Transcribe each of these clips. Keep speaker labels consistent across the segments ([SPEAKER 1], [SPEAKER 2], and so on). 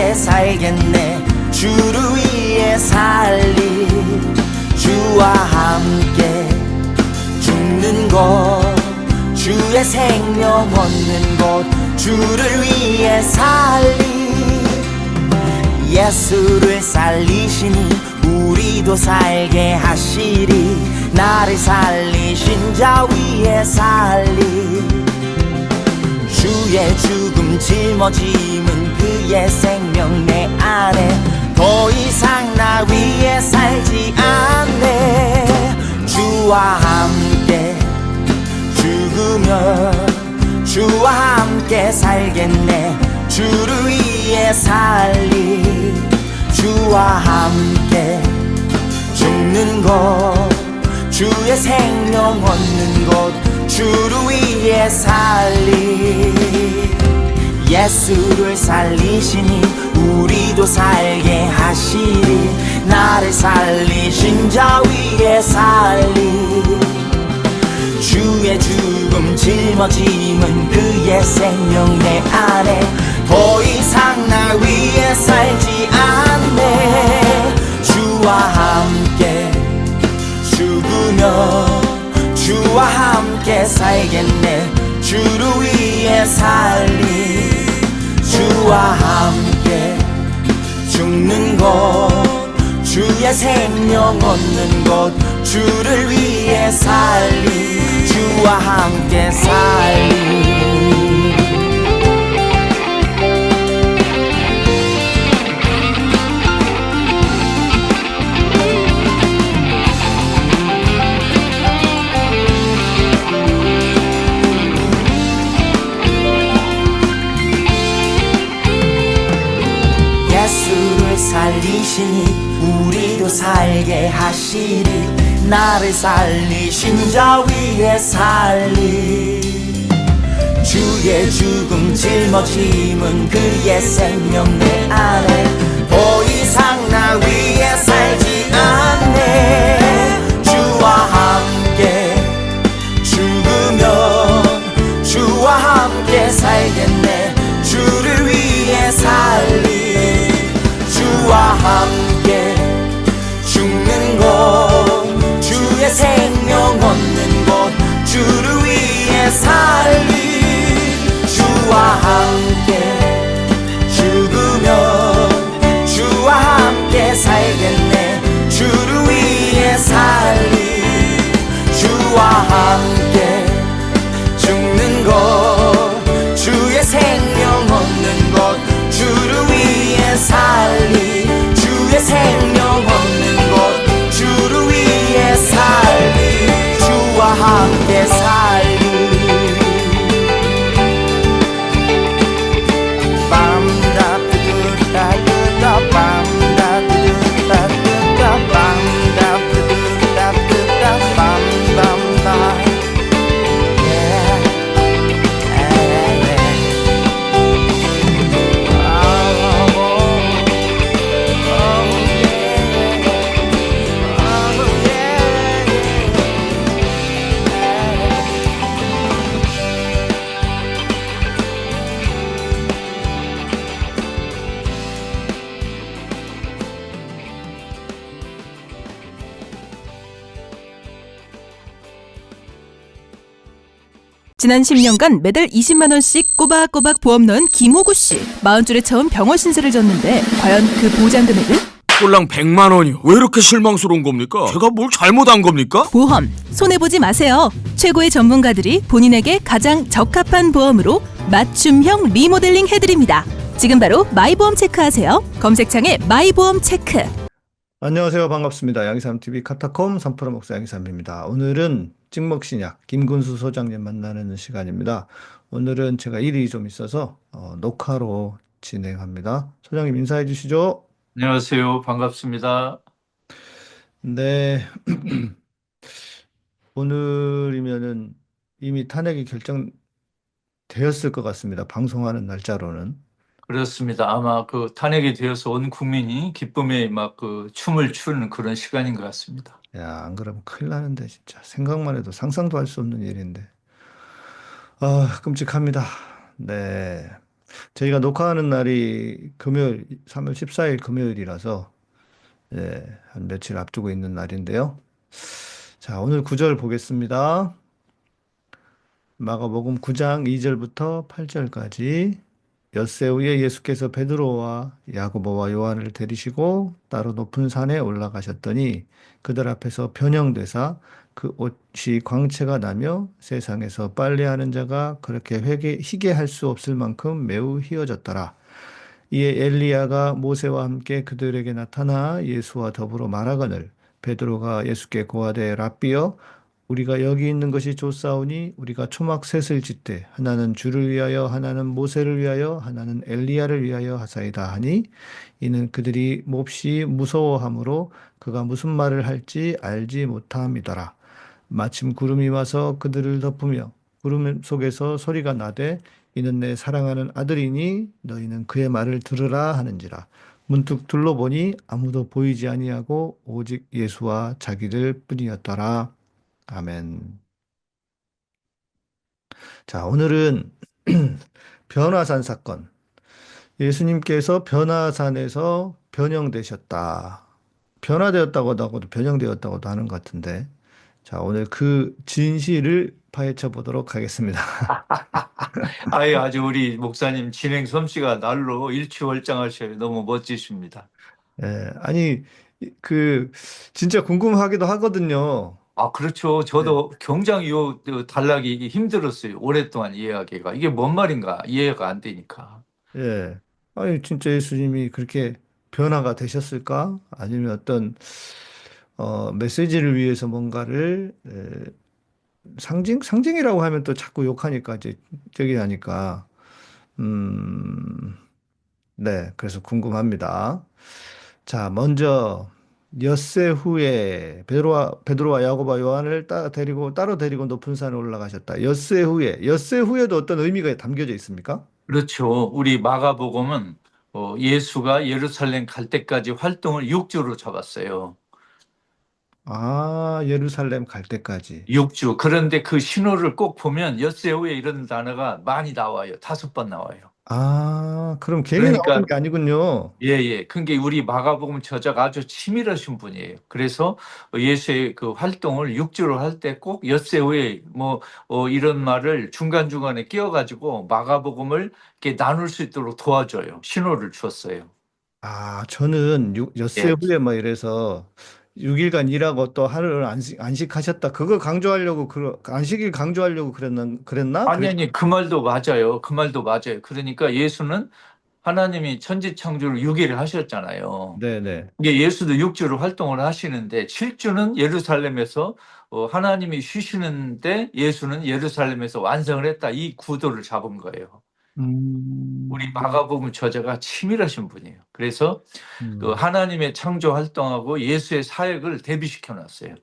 [SPEAKER 1] 함께 살겠네. 주를 위해 살리. 주와 함께 죽는 것, 주의 생명 얻는 것, 주를 위해 살리. 예수를 살리시니 우리도 살게 하시리. 나를 살리신 자 위에 살리. 주의 죽음 짊어짐은 그의 생명 내 안에. 더 이상 나 위에 살지 않네. 주와 함께 죽으면 주와 함께 살겠네. 주를 위해 살리. 주와 함께 죽는 것, 주의 생명 얻는 것, 주를 위해 살리. 예수를 살리시니 우리도 살게 하시리. 나를 살리신 자 위에 살리. 주의 죽음 짊어짐은 그의 생명 내 안에. 더 이상 나 위에 살지 않네. 주와 함께 죽으면 주와 함께 살겠네. 주를 위해 살리. 주와 함께 죽는 것, 주의 생명 얻는 것, 주를 위해 살리. 주와 함께 살리. 예수를 살리시니 우리도 살게 하시리. 나를 살리신 자 위에 살리. 주의 죽음 짊어짐은 그의 생명 내 안에. 더 이상 나 위에 살지 않네. 주와 함께 죽으면 주와 함께 살겠네. 주를 위해 살리. 주와 함께 죽는 것, 주의 생명 얻는 것, 주를 위해 살리. 주와 함께 죽으면 주와 함께 살겠네. 주를 위해 살리. 주와 함께 죽는 것, 주의 생명 얻는 것, 주를 위해 살리. 주의 생명 얻는 것, 주를 위해 살리. 주와 함께 살리.
[SPEAKER 2] 지난 10년간 매달 20만 원씩 꼬박꼬박 보험 넣은 김호구 씨. 40줄에 처음 병원 신세를 졌는데 과연 그 보장 금액은?
[SPEAKER 3] 꼴랑 100만 원이요. 왜 이렇게 실망스러운 겁니까? 제가 뭘 잘못한 겁니까?
[SPEAKER 2] 보험 손해보지 마세요. 최고의 전문가들이 본인에게 가장 적합한 보험으로 맞춤형 리모델링 해드립니다. 지금 바로 마이보험 체크하세요. 검색창에 마이보험 체크.
[SPEAKER 4] 안녕하세요. 반갑습니다. 양희삼TV 카타콤 3프로 목사 양희삼입니다. 오늘은 찍먹신약 김근수 소장님 만나는 시간입니다. 오늘은 제가 일이 좀 있어서 녹화로 진행합니다. 소장님 인사해 주시죠.
[SPEAKER 5] 안녕하세요. 반갑습니다.
[SPEAKER 4] 네. 오늘이면은 이미 탄핵이 결정되었을 것 같습니다. 방송하는 날짜로는.
[SPEAKER 5] 그렇습니다. 아마 그 탄핵이 되어서 온 국민이 기쁨에 막 그 춤을 추는 그런 시간인 것 같습니다.
[SPEAKER 4] 야, 안 그러면 큰일 나는데 진짜 생각만 해도 상상도 할 수 없는 일인데. 아, 끔찍합니다. 네. 저희가 녹화하는 날이 금요일, 3월 14일 금요일이라서, 예, 한 며칠 앞두고 있는 날인데요. 자, 오늘 구절 보겠습니다. 마가복음 9장 2절부터 8절까지. 엿새 후에 예수께서 베드로와 야고보와 요한을 데리시고 따로 높은 산에 올라가셨더니 그들 앞에서 변형되사 그 옷이 광채가 나며 세상에서 빨래하는 자가 그렇게 희게 할 수 없을 만큼 매우 희어졌더라. 이에 엘리야가 모세와 함께 그들에게 나타나 예수와 더불어 말하거늘 베드로가 예수께 고하되 랍비여 우리가 여기 있는 것이 좋사오니 우리가 초막 셋을 짓되 하나는 주를 위하여 하나는 모세를 위하여 하나는 엘리야를 위하여 하사이다 하니 이는 그들이 몹시 무서워하므로 그가 무슨 말을 할지 알지 못함이더라. 마침 구름이 와서 그들을 덮으며 구름 속에서 소리가 나되 이는 내 사랑하는 아들이니 너희는 그의 말을 들으라 하는지라. 문득 둘러보니 아무도 보이지 아니하고 오직 예수와 자기들 뿐이었더라. 아멘. 자, 오늘은 변화산 사건. 예수님께서 변화산에서 변형되셨다. 변화되었다고도 하고도 변형되었다고도 하는 것 같은데. 자, 오늘 그 진실을 파헤쳐 보도록 하겠습니다.
[SPEAKER 5] 아예 아주 우리 목사님 진행 솜씨가 날로 일취월장하셔요. 너무 멋지십니다.
[SPEAKER 4] 예, 아니, 그, 진짜 궁금하기도 하거든요.
[SPEAKER 5] 아, 그렇죠.
[SPEAKER 4] 네.
[SPEAKER 5] 저도 굉장히 단락이 힘들었어요. 오랫동안 이해하기가. 이게 뭔 말인가 이해가 안 되니까.
[SPEAKER 4] 예. 아니, 진짜 예수님이 그렇게 변화가 되셨을까? 아니면 어떤, 메시지를 위해서 뭔가를, 상징이라고 하면 또 자꾸 욕하니까, 이제, 저기 하니까, 음, 네. 그래서 궁금합니다. 자, 먼저, 엿새 후에 베드로와 야고보와 요한을 따로 데리고 높은 산에 올라가셨다. 엿새 후에도 어떤 의미가 담겨져 있습니까?
[SPEAKER 5] 그렇죠. 우리 마가복음은 예수가 예루살렘 갈 때까지 활동을 6주로 잡았어요.
[SPEAKER 4] 아, 예루살렘 갈 때까지.
[SPEAKER 5] 6주. 그런데 그 신호를 꼭 보면 엿새 후에 이런 단어가 많이 나와요. 5번 나와요.
[SPEAKER 4] 아, 그럼 괜히 나오는
[SPEAKER 5] 그러니까
[SPEAKER 4] 게 아니군요.
[SPEAKER 5] 예, 예. 그게 우리 마가복음 저자가 아주 치밀하신 분이에요. 그래서 예수의 그 활동을 6주로 할 때 꼭 엿새 후에 이런 말을 중간중간에 끼워가지고 마가복음을 이렇게 나눌 수 있도록 도와줘요. 신호를 주었어요.
[SPEAKER 4] 아, 저는 엿새
[SPEAKER 5] 예.
[SPEAKER 4] 후에 뭐 이래서 6일간 일하고 또 하루를 안식하셨다. 그거 강조하려고, 안식일 강조하려고 그랬나?
[SPEAKER 5] 아니, 아니, 그 말도 맞아요. 그 말도 맞아요. 그러니까 예수는 하나님이 천지창조를 6일을 하셨잖아요.
[SPEAKER 4] 네네.
[SPEAKER 5] 이게 예수도 6주로 활동을 하시는데 7주는 예루살렘에서 하나님이 쉬시는데 예수는 예루살렘에서 완성을 했다. 이 구도를 잡은 거예요. 우리
[SPEAKER 4] 음,
[SPEAKER 5] 마가복음 저자가 치밀하신 분이에요. 그래서 그
[SPEAKER 4] 음.
[SPEAKER 5] 하나님의 창조 활동하고 예수의 사역을 대비시켜 놨어요.
[SPEAKER 4] 아,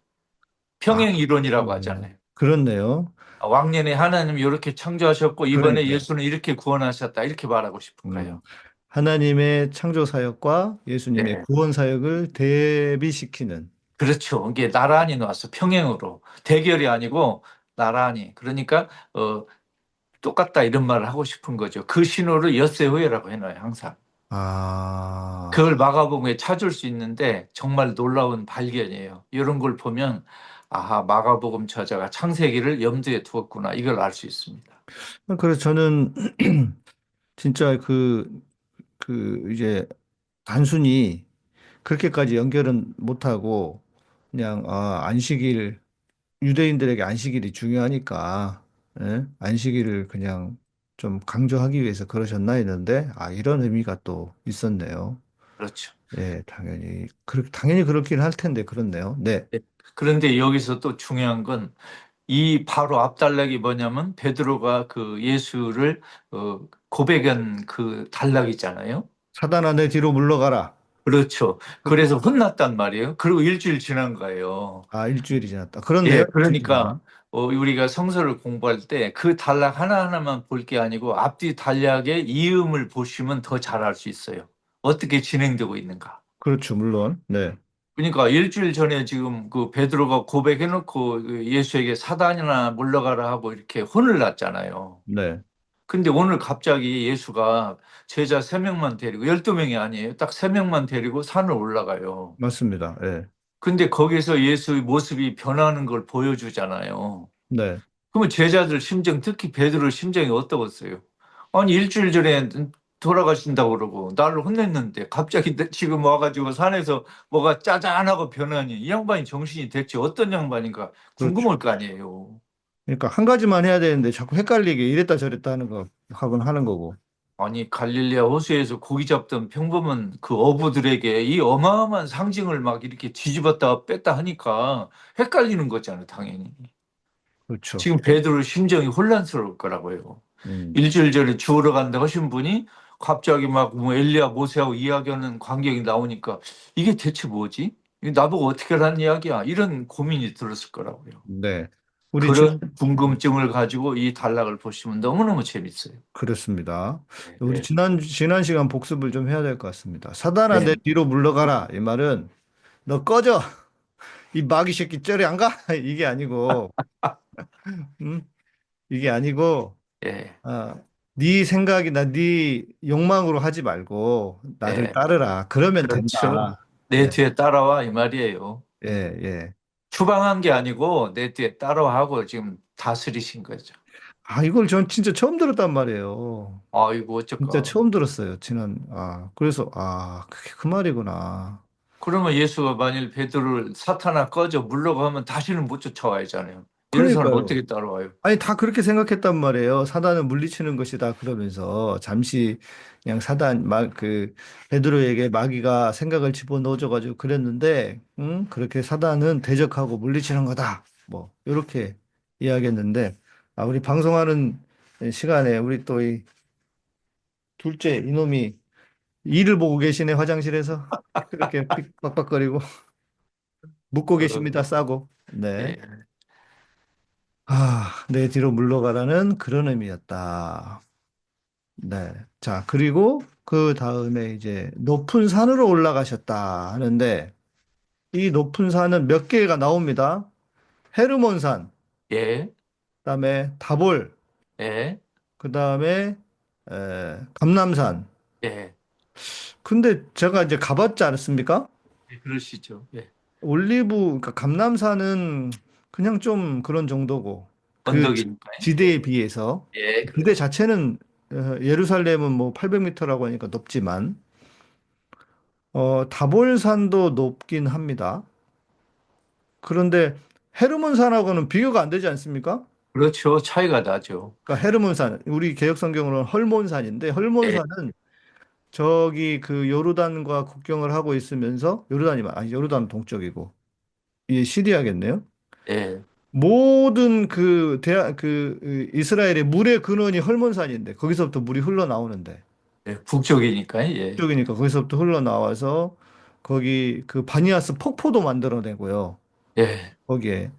[SPEAKER 5] 평행 이론이라고
[SPEAKER 4] 그렇네요.
[SPEAKER 5] 하잖아요.
[SPEAKER 4] 그렇네요.
[SPEAKER 5] 왕년에 하나님이 이렇게 창조하셨고 이번에
[SPEAKER 4] 그러니까요.
[SPEAKER 5] 예수는 이렇게 구원하셨다. 이렇게 말하고 싶은
[SPEAKER 4] 음.
[SPEAKER 5] 거예요.
[SPEAKER 4] 하나님의 창조 사역과 예수님의
[SPEAKER 5] 예.
[SPEAKER 4] 구원 사역을 대비시키는.
[SPEAKER 5] 그렇죠. 이게 나란히 놨어. 평행으로. 대결이 아니고 나란히. 그러니까 똑같다 이런 말을 하고 싶은 거죠. 그 신호를 엿새 후에라고 해놔요. 항상.
[SPEAKER 4] 아,
[SPEAKER 5] 그걸 마가복음에 찾을 수 있는데 정말 놀라운 발견이에요. 이런 걸 보면 아하 마가복음 저자가 창세기를 염두에 두었구나. 이걸 알 수 있습니다.
[SPEAKER 4] 그래서 저는 진짜 이제 단순히 그렇게까지 연결은 못하고 그냥, 유대인들에게 안식일이 중요하니까, 예? 안식일을 그냥 좀 강조하기 위해서 그러셨나 했는데, 이런 의미가 또 있었네요.
[SPEAKER 5] 그렇죠.
[SPEAKER 4] 예, 당연히 그렇긴 할 텐데, 그렇네요. 네.
[SPEAKER 5] 네. 그런데 여기서 또 중요한 건 이 바로 앞단락이 뭐냐면 베드로가 그 예수를 고백한 그 단락이잖아요.
[SPEAKER 4] 사단아, 내 뒤로 물러가라.
[SPEAKER 5] 그렇죠.
[SPEAKER 4] 그-
[SPEAKER 5] 그래서 혼났단 말이에요. 그리고 일주일 지난 거예요.
[SPEAKER 4] 일주일이 지났다. 그렇네요.
[SPEAKER 5] 예,
[SPEAKER 4] 일주일이 지났네.
[SPEAKER 5] 그러니까 우리가 성서를 공부할 때 그 단락 하나하나만 볼 게 아니고 앞뒤 단락의 이음을 보시면 더 잘 알 수 있어요. 어떻게 진행되고 있는가.
[SPEAKER 4] 그렇죠, 물론. 네.
[SPEAKER 5] 그러니까 일주일 전에 지금 그 베드로가 고백해놓고 그 예수에게 사단이나 물러가라 하고 이렇게 혼을 났잖아요.
[SPEAKER 4] 네.
[SPEAKER 5] 근데 오늘 갑자기 예수가 제자 3명만 데리고 12명이 아니에요. 딱 3명만 데리고 산을 올라가요.
[SPEAKER 4] 맞습니다. 예.
[SPEAKER 5] 근데 거기서 예수의 모습이 변하는 걸 보여주잖아요.
[SPEAKER 4] 네.
[SPEAKER 5] 그러면 제자들 심정, 특히 베드로 심정이 어떠겠어요? 아니 일주일 전에 돌아가신다고 그러고 나를 혼냈는데 갑자기 지금 와가지고 산에서 뭐가 짜잔하고 변하니 이 양반이 정신이 대체 어떤 양반인가
[SPEAKER 4] 그렇죠.
[SPEAKER 5] 궁금할 거 아니에요.
[SPEAKER 4] 그러니까 한 가지만 해야 되는데 자꾸 헷갈리게 이랬다 저랬다 하는 거 하곤 하는 거고.
[SPEAKER 5] 아니 갈릴레아 호수에서 고기 잡던 평범한 그 어부들에게 이 어마어마한 상징을 막 이렇게 뒤집었다 뺐다 하니까 헷갈리는 거잖아요, 당연히.
[SPEAKER 4] 그렇죠.
[SPEAKER 5] 지금 베드로 심정이 혼란스러울 거라고요.
[SPEAKER 4] 음.
[SPEAKER 5] 일주일 전에 죽으러 간다 하신 분이 갑자기 막 뭐 엘리야 모세하고 이야기하는 광경이 나오니까 이게 대체 뭐지? 이게 나보고 어떻게 하라는 이야기야? 이런 고민이 들었을 거라고요.
[SPEAKER 4] 네. 우리
[SPEAKER 5] 그런 궁금증을 가지고 이 단락을 보시면 너무너무 재밌어요.
[SPEAKER 4] 그렇습니다. 우리
[SPEAKER 5] 네,
[SPEAKER 4] 지난 시간 복습을 좀 해야 될 것 같습니다. 사단아 내
[SPEAKER 5] 네.
[SPEAKER 4] 뒤로 물러가라. 이 말은 너 꺼져. 이 마귀 새끼 저리 안 가? 이게 아니고, 음? 이게 아니고,
[SPEAKER 5] 네,
[SPEAKER 4] 아, 네 생각이나 네 욕망으로 하지 말고 나를
[SPEAKER 5] 네.
[SPEAKER 4] 따르라. 그러면
[SPEAKER 5] 그렇죠.
[SPEAKER 4] 된다.
[SPEAKER 5] 내
[SPEAKER 4] 예,
[SPEAKER 5] 뒤에 따라와 이 말이에요.
[SPEAKER 4] 예, 예.
[SPEAKER 5] 추방한 게 아니고 내 뒤에 따라와 하고 지금 다스리신 거죠.
[SPEAKER 4] 아, 이걸 전 진짜 처음 들었단 말이에요.
[SPEAKER 5] 아이고
[SPEAKER 4] 진짜
[SPEAKER 5] 어쩔까.
[SPEAKER 4] 처음 들었어요. 그래서, 그게 그 말이구나.
[SPEAKER 5] 그러면 예수가 만일 베드로를 사탄아 꺼져 물러가 하면 다시는 못 쫓아와야잖아요. 이런 사람
[SPEAKER 4] 그러니까요.
[SPEAKER 5] 어떻게 따라와요?
[SPEAKER 4] 아니, 다 그렇게 생각했단 말이에요. 사단을 물리치는 것이다. 그러면서 잠시 그냥 베드로에게 마귀가 생각을 집어넣어줘가지고 그랬는데, 그렇게 사단은 대적하고 물리치는 거다. 뭐, 이렇게 이야기했는데, 우리 방송하는 시간에 우리 또 이 둘째 이놈이 일을 보고 계시네, 화장실에서. 그렇게 빡빡거리고, 묻고 계십니다,
[SPEAKER 5] 어,
[SPEAKER 4] 싸고. 네.
[SPEAKER 5] 예,
[SPEAKER 4] 내 뒤로 물러가라는 그런 의미였다. 네. 자, 그리고 그 다음에 이제 높은 산으로 올라가셨다 하는데 이 높은 산은 몇 개가 나옵니다. 헤르몬산,
[SPEAKER 5] 예,
[SPEAKER 4] 그다음에 다볼,
[SPEAKER 5] 예,
[SPEAKER 4] 그다음에 감람산.
[SPEAKER 5] 예.
[SPEAKER 4] 근데 제가 이제 가봤지 않았습니까?
[SPEAKER 5] 예, 그러시죠. 예.
[SPEAKER 4] 그러니까 감람산은 그냥 좀 그런 정도고 그
[SPEAKER 5] 언덕이니까요. 예,
[SPEAKER 4] 지대에 비해서
[SPEAKER 5] 예,
[SPEAKER 4] 지대
[SPEAKER 5] 그렇죠.
[SPEAKER 4] 자체는 예루살렘은 뭐 800m라고 하니까 높지만 다볼산도 높긴 합니다. 그런데 헤르몬산하고는 비교가 안 되지 않습니까?
[SPEAKER 5] 그렇죠. 차이가 나죠.
[SPEAKER 4] 그러니까 헤르몬산, 우리 개역 성경으로는 헐몬산인데
[SPEAKER 5] 예,
[SPEAKER 4] 헐몬산은 저기 그 요르단과 국경을 하고 있으면서 요르단 동쪽이고 이 시리아겠네요.
[SPEAKER 5] 예,
[SPEAKER 4] 모든 이스라엘의 물의 근원이 헐몬산인데 거기서부터 물이 흘러나오는데
[SPEAKER 5] 예. 북쪽이니까. 예,
[SPEAKER 4] 쪽이니까 거기서부터 흘러나와서 거기 그 바니아스 폭포도 만들어내고요.
[SPEAKER 5] 예.
[SPEAKER 4] 거기에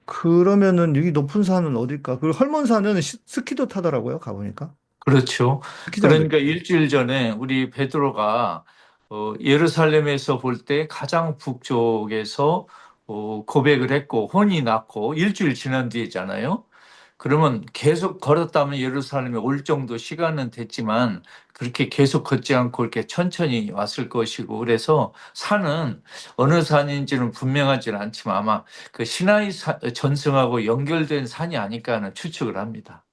[SPEAKER 4] 그러면은 여기 높은 산은 어딜까? 그리고 헐몬산은 스키도 타더라고요. 가보니까
[SPEAKER 5] 그렇죠.
[SPEAKER 4] 스키장도
[SPEAKER 5] 그러니까
[SPEAKER 4] 있고.
[SPEAKER 5] 일주일 전에 우리 베드로가 예루살렘에서 볼 때 가장 북쪽에서 고백을 했고 혼이 났고 일주일 지난 뒤에잖아요. 그러면 계속 걸었다면 예루살렘에 올 정도 시간은 됐지만 그렇게 계속 걷지 않고 이렇게 천천히 왔을 것이고 그래서 산은 어느 산인지는 분명하지는 않지만 아마 그 전승하고 연결된 산이 아닐까 하는 추측을 합니다.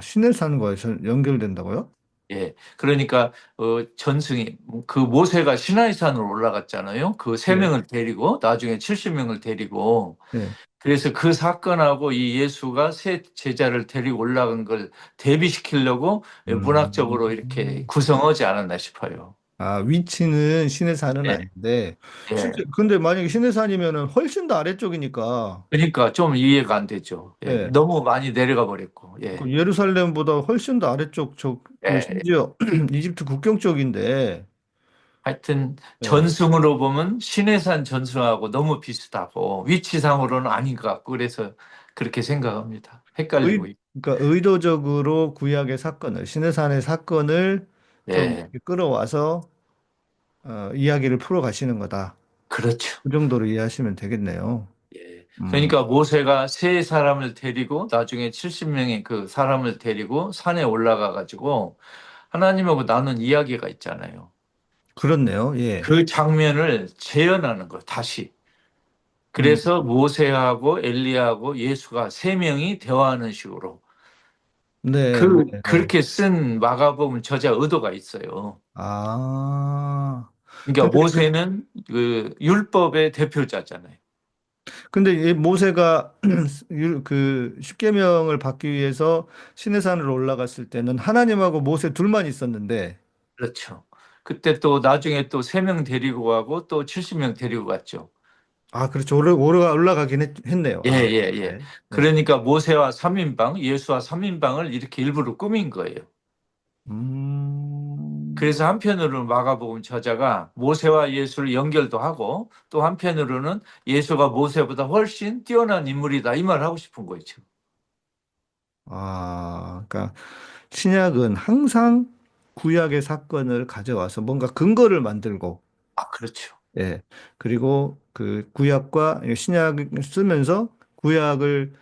[SPEAKER 4] 시내산과 연결된다고요?
[SPEAKER 5] 예. 그러니까 전승이 그 모세가 시나이산으로 올라갔잖아요. 그 세
[SPEAKER 4] 예.
[SPEAKER 5] 명을 데리고 나중에 70명을 데리고
[SPEAKER 4] 예.
[SPEAKER 5] 그래서 그 사건하고 이 예수가 새 제자를 데리고 올라간 걸 대비시키려고 문학적으로 이렇게
[SPEAKER 4] 음.
[SPEAKER 5] 구성하지 않았나 싶어요.
[SPEAKER 4] 위치는 시내산은
[SPEAKER 5] 예.
[SPEAKER 4] 아닌데,
[SPEAKER 5] 예.
[SPEAKER 4] 근데 만약에 시내산이면은 훨씬 더 아래쪽이니까,
[SPEAKER 5] 그러니까 좀 이해가 안 되죠. 예.
[SPEAKER 4] 예.
[SPEAKER 5] 너무 많이 내려가 버렸고.
[SPEAKER 4] 그
[SPEAKER 5] 예.
[SPEAKER 4] 예루살렘보다 훨씬 더 아래쪽,
[SPEAKER 5] 예.
[SPEAKER 4] 심지어 이집트 국경 쪽인데,
[SPEAKER 5] 하여튼
[SPEAKER 4] 예.
[SPEAKER 5] 전승으로 보면 신해산 전승하고 너무 비슷하고 위치상으로는 아닌 것 같고 그래서 그렇게 생각합니다. 헷갈리고 있.
[SPEAKER 4] 그러니까 의도적으로 구약의 사건을, 시내산의 사건을 좀
[SPEAKER 5] 예,
[SPEAKER 4] 이렇게 끌어와서 이야기를 풀어가시는 거다.
[SPEAKER 5] 그렇죠.
[SPEAKER 4] 그 정도로 이해하시면 되겠네요.
[SPEAKER 5] 예.
[SPEAKER 4] 음.
[SPEAKER 5] 그러니까 모세가 세 사람을 데리고 나중에 70명의 그 사람을 데리고 산에 올라가 가지고 하나님하고 나눈 이야기가 있잖아요.
[SPEAKER 4] 그렇네요. 예.
[SPEAKER 5] 그 장면을 재현하는 거 다시.
[SPEAKER 4] 음.
[SPEAKER 5] 그래서 모세하고 엘리야하고 예수가 세 명이 대화하는 식으로
[SPEAKER 4] 네, 네, 네.
[SPEAKER 5] 그렇게 쓴 마가복음 저자 의도가 있어요.
[SPEAKER 4] 아.
[SPEAKER 5] 그러니까
[SPEAKER 4] 근데
[SPEAKER 5] 모세는 그 율법의 대표자잖아요.
[SPEAKER 4] 이 모세가 그 십계명을 받기 위해서 시내산으로 올라갔을 때는 하나님하고 모세 둘만 있었는데,
[SPEAKER 5] 그렇죠. 그때 또 나중에 또 세 명 데리고 가고 또 70명 데리고 갔죠.
[SPEAKER 4] 아, 그렇죠. 올라가긴 했네요.
[SPEAKER 5] 예,
[SPEAKER 4] 아,
[SPEAKER 5] 예, 예.
[SPEAKER 4] 네. 네.
[SPEAKER 5] 그러니까 모세와 3인방, 예수와 3인방을 이렇게 일부러 꾸민 거예요.
[SPEAKER 4] 음.
[SPEAKER 5] 그래서 한편으로는 마가복음 저자가 모세와 예수를 연결도 하고 또 한편으로는 예수가 모세보다 훨씬 뛰어난 인물이다 이 말을 하고 싶은 거죠.
[SPEAKER 4] 아, 그러니까 신약은 항상 구약의 사건을 가져와서 뭔가 근거를 만들고,
[SPEAKER 5] 아, 그렇죠.
[SPEAKER 4] 예. 그리고 그 구약과 신약을 쓰면서 구약을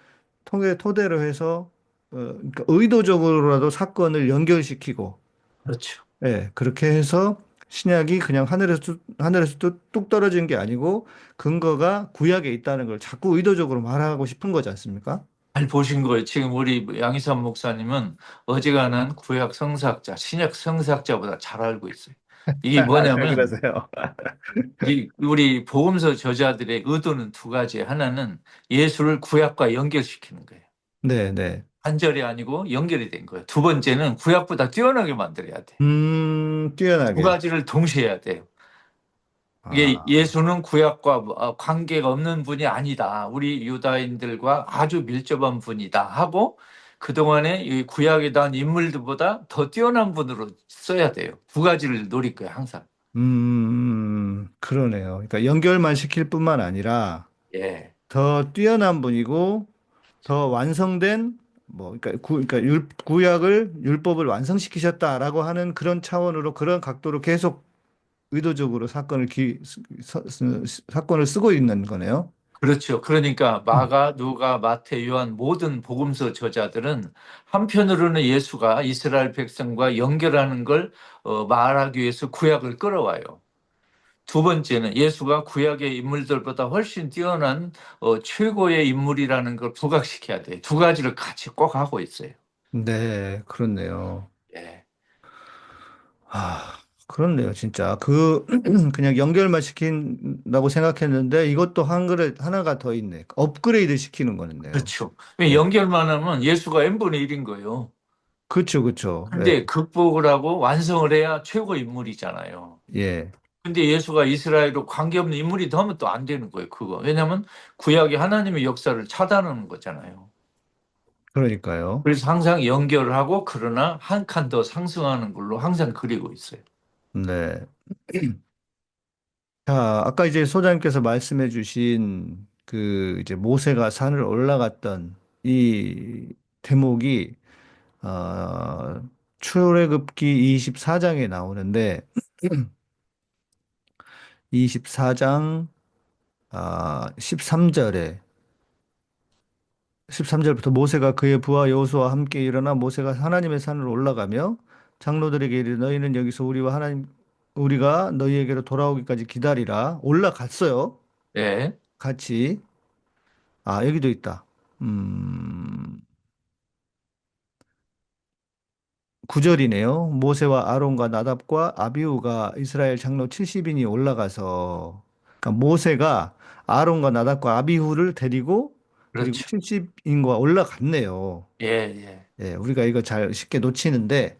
[SPEAKER 4] 토대로 해서 그러니까 의도적으로라도 사건을 연결시키고,
[SPEAKER 5] 그렇죠.
[SPEAKER 4] 예. 그렇게 해서 신약이 그냥 하늘에서 뚝 떨어진 게 아니고 근거가 구약에 있다는 걸 자꾸 의도적으로 말하고 싶은 거지 않습니까?
[SPEAKER 5] 잘 보신 거예요. 지금 우리 양희삼 목사님은 어지간한 구약 성사학자, 신약 성사학자보다 잘 알고 있어요. 이게
[SPEAKER 4] 왜
[SPEAKER 5] 뭐냐면
[SPEAKER 4] 그러세요?
[SPEAKER 5] 이 우리 복음서 저자들의 의도는 두 가지. 하나는 예수를 구약과 연결시키는 거예요.
[SPEAKER 4] 네, 네.
[SPEAKER 5] 한절이 아니고 연결이 된 거예요. 두 번째는 구약보다 뛰어나게 만들어야 돼. 두
[SPEAKER 4] 뛰어나게.
[SPEAKER 5] 가지를 동시에 해야 돼요. 이게
[SPEAKER 4] 아,
[SPEAKER 5] 예수는 구약과 관계가 없는 분이 아니다. 우리 유다인들과 아주 밀접한 분이다 하고 그동안에 이 구약에 대한 인물들보다 더 뛰어난 분으로 써야 돼요. 두 가지를 노릴 거예요, 항상.
[SPEAKER 4] 그러네요. 그러니까 연결만 시킬 뿐만 아니라
[SPEAKER 5] 예.
[SPEAKER 4] 더 뛰어난 분이고 더 완성된 그러니까 구약을 율법을 완성시키셨다라고 하는 그런 차원으로 그런 각도로 계속 의도적으로 사건을 쓰고 있는 거네요.
[SPEAKER 5] 그렇죠. 그러니까 마가, 누가, 마태, 요한 모든 복음서 저자들은 한편으로는 예수가 이스라엘 백성과 연결하는 걸 말하기 위해서 구약을 끌어와요. 두 번째는 예수가 구약의 인물들보다 훨씬 뛰어난 최고의 인물이라는 걸 부각시켜야 돼요. 두 가지를 같이 꼭 하고 있어요.
[SPEAKER 4] 네, 그렇네요.
[SPEAKER 5] 예.
[SPEAKER 4] 아, 그렇네요, 진짜. 그냥 연결만 시킨다고 생각했는데 이것도 한 그릇 하나가 더 있네. 업그레이드 시키는 거였네요.
[SPEAKER 5] 그렇죠. 왜
[SPEAKER 4] 예.
[SPEAKER 5] 연결만 하면 예수가 n분의 1인 거예요.
[SPEAKER 4] 그렇죠, 그렇죠. 예.
[SPEAKER 5] 근데 극복을 하고 완성을 해야 최고 인물이잖아요.
[SPEAKER 4] 예.
[SPEAKER 5] 근데 예수가 이스라엘로 관계없는 인물이 되면 또 안 되는 거예요, 그거. 왜냐하면 구약이 하나님의 역사를 차단하는 거잖아요.
[SPEAKER 4] 그러니까요.
[SPEAKER 5] 그래서 항상 연결을 하고 그러나 한 칸 더 상승하는 걸로 항상 그리고 있어요.
[SPEAKER 4] 네. 자, 아까 이제 소장님께서 말씀해 주신 이제 모세가 산을 올라갔던 이 대목이 출애굽기 24장에 나오는데 24장 13절에 13절부터 모세가 그의 부하 여호수아와 함께 일어나 모세가 하나님의 산으로 올라가며 장로들에게 이르되 너희는 여기서 우리가 너희에게로 돌아오기까지 기다리라. 올라갔어요.
[SPEAKER 5] 예,
[SPEAKER 4] 같이. 아, 여기도 있다. 음, 9절이네요. 모세와 아론과 나답과 아비후가 이스라엘 장로 70인이 올라가서 그러니까 모세가 아론과 나답과 아비후를 데리고 그리고
[SPEAKER 5] 그렇죠.
[SPEAKER 4] 70인과 올라갔네요.
[SPEAKER 5] 예, 예,
[SPEAKER 4] 예, 우리가 이거 잘 쉽게 놓치는데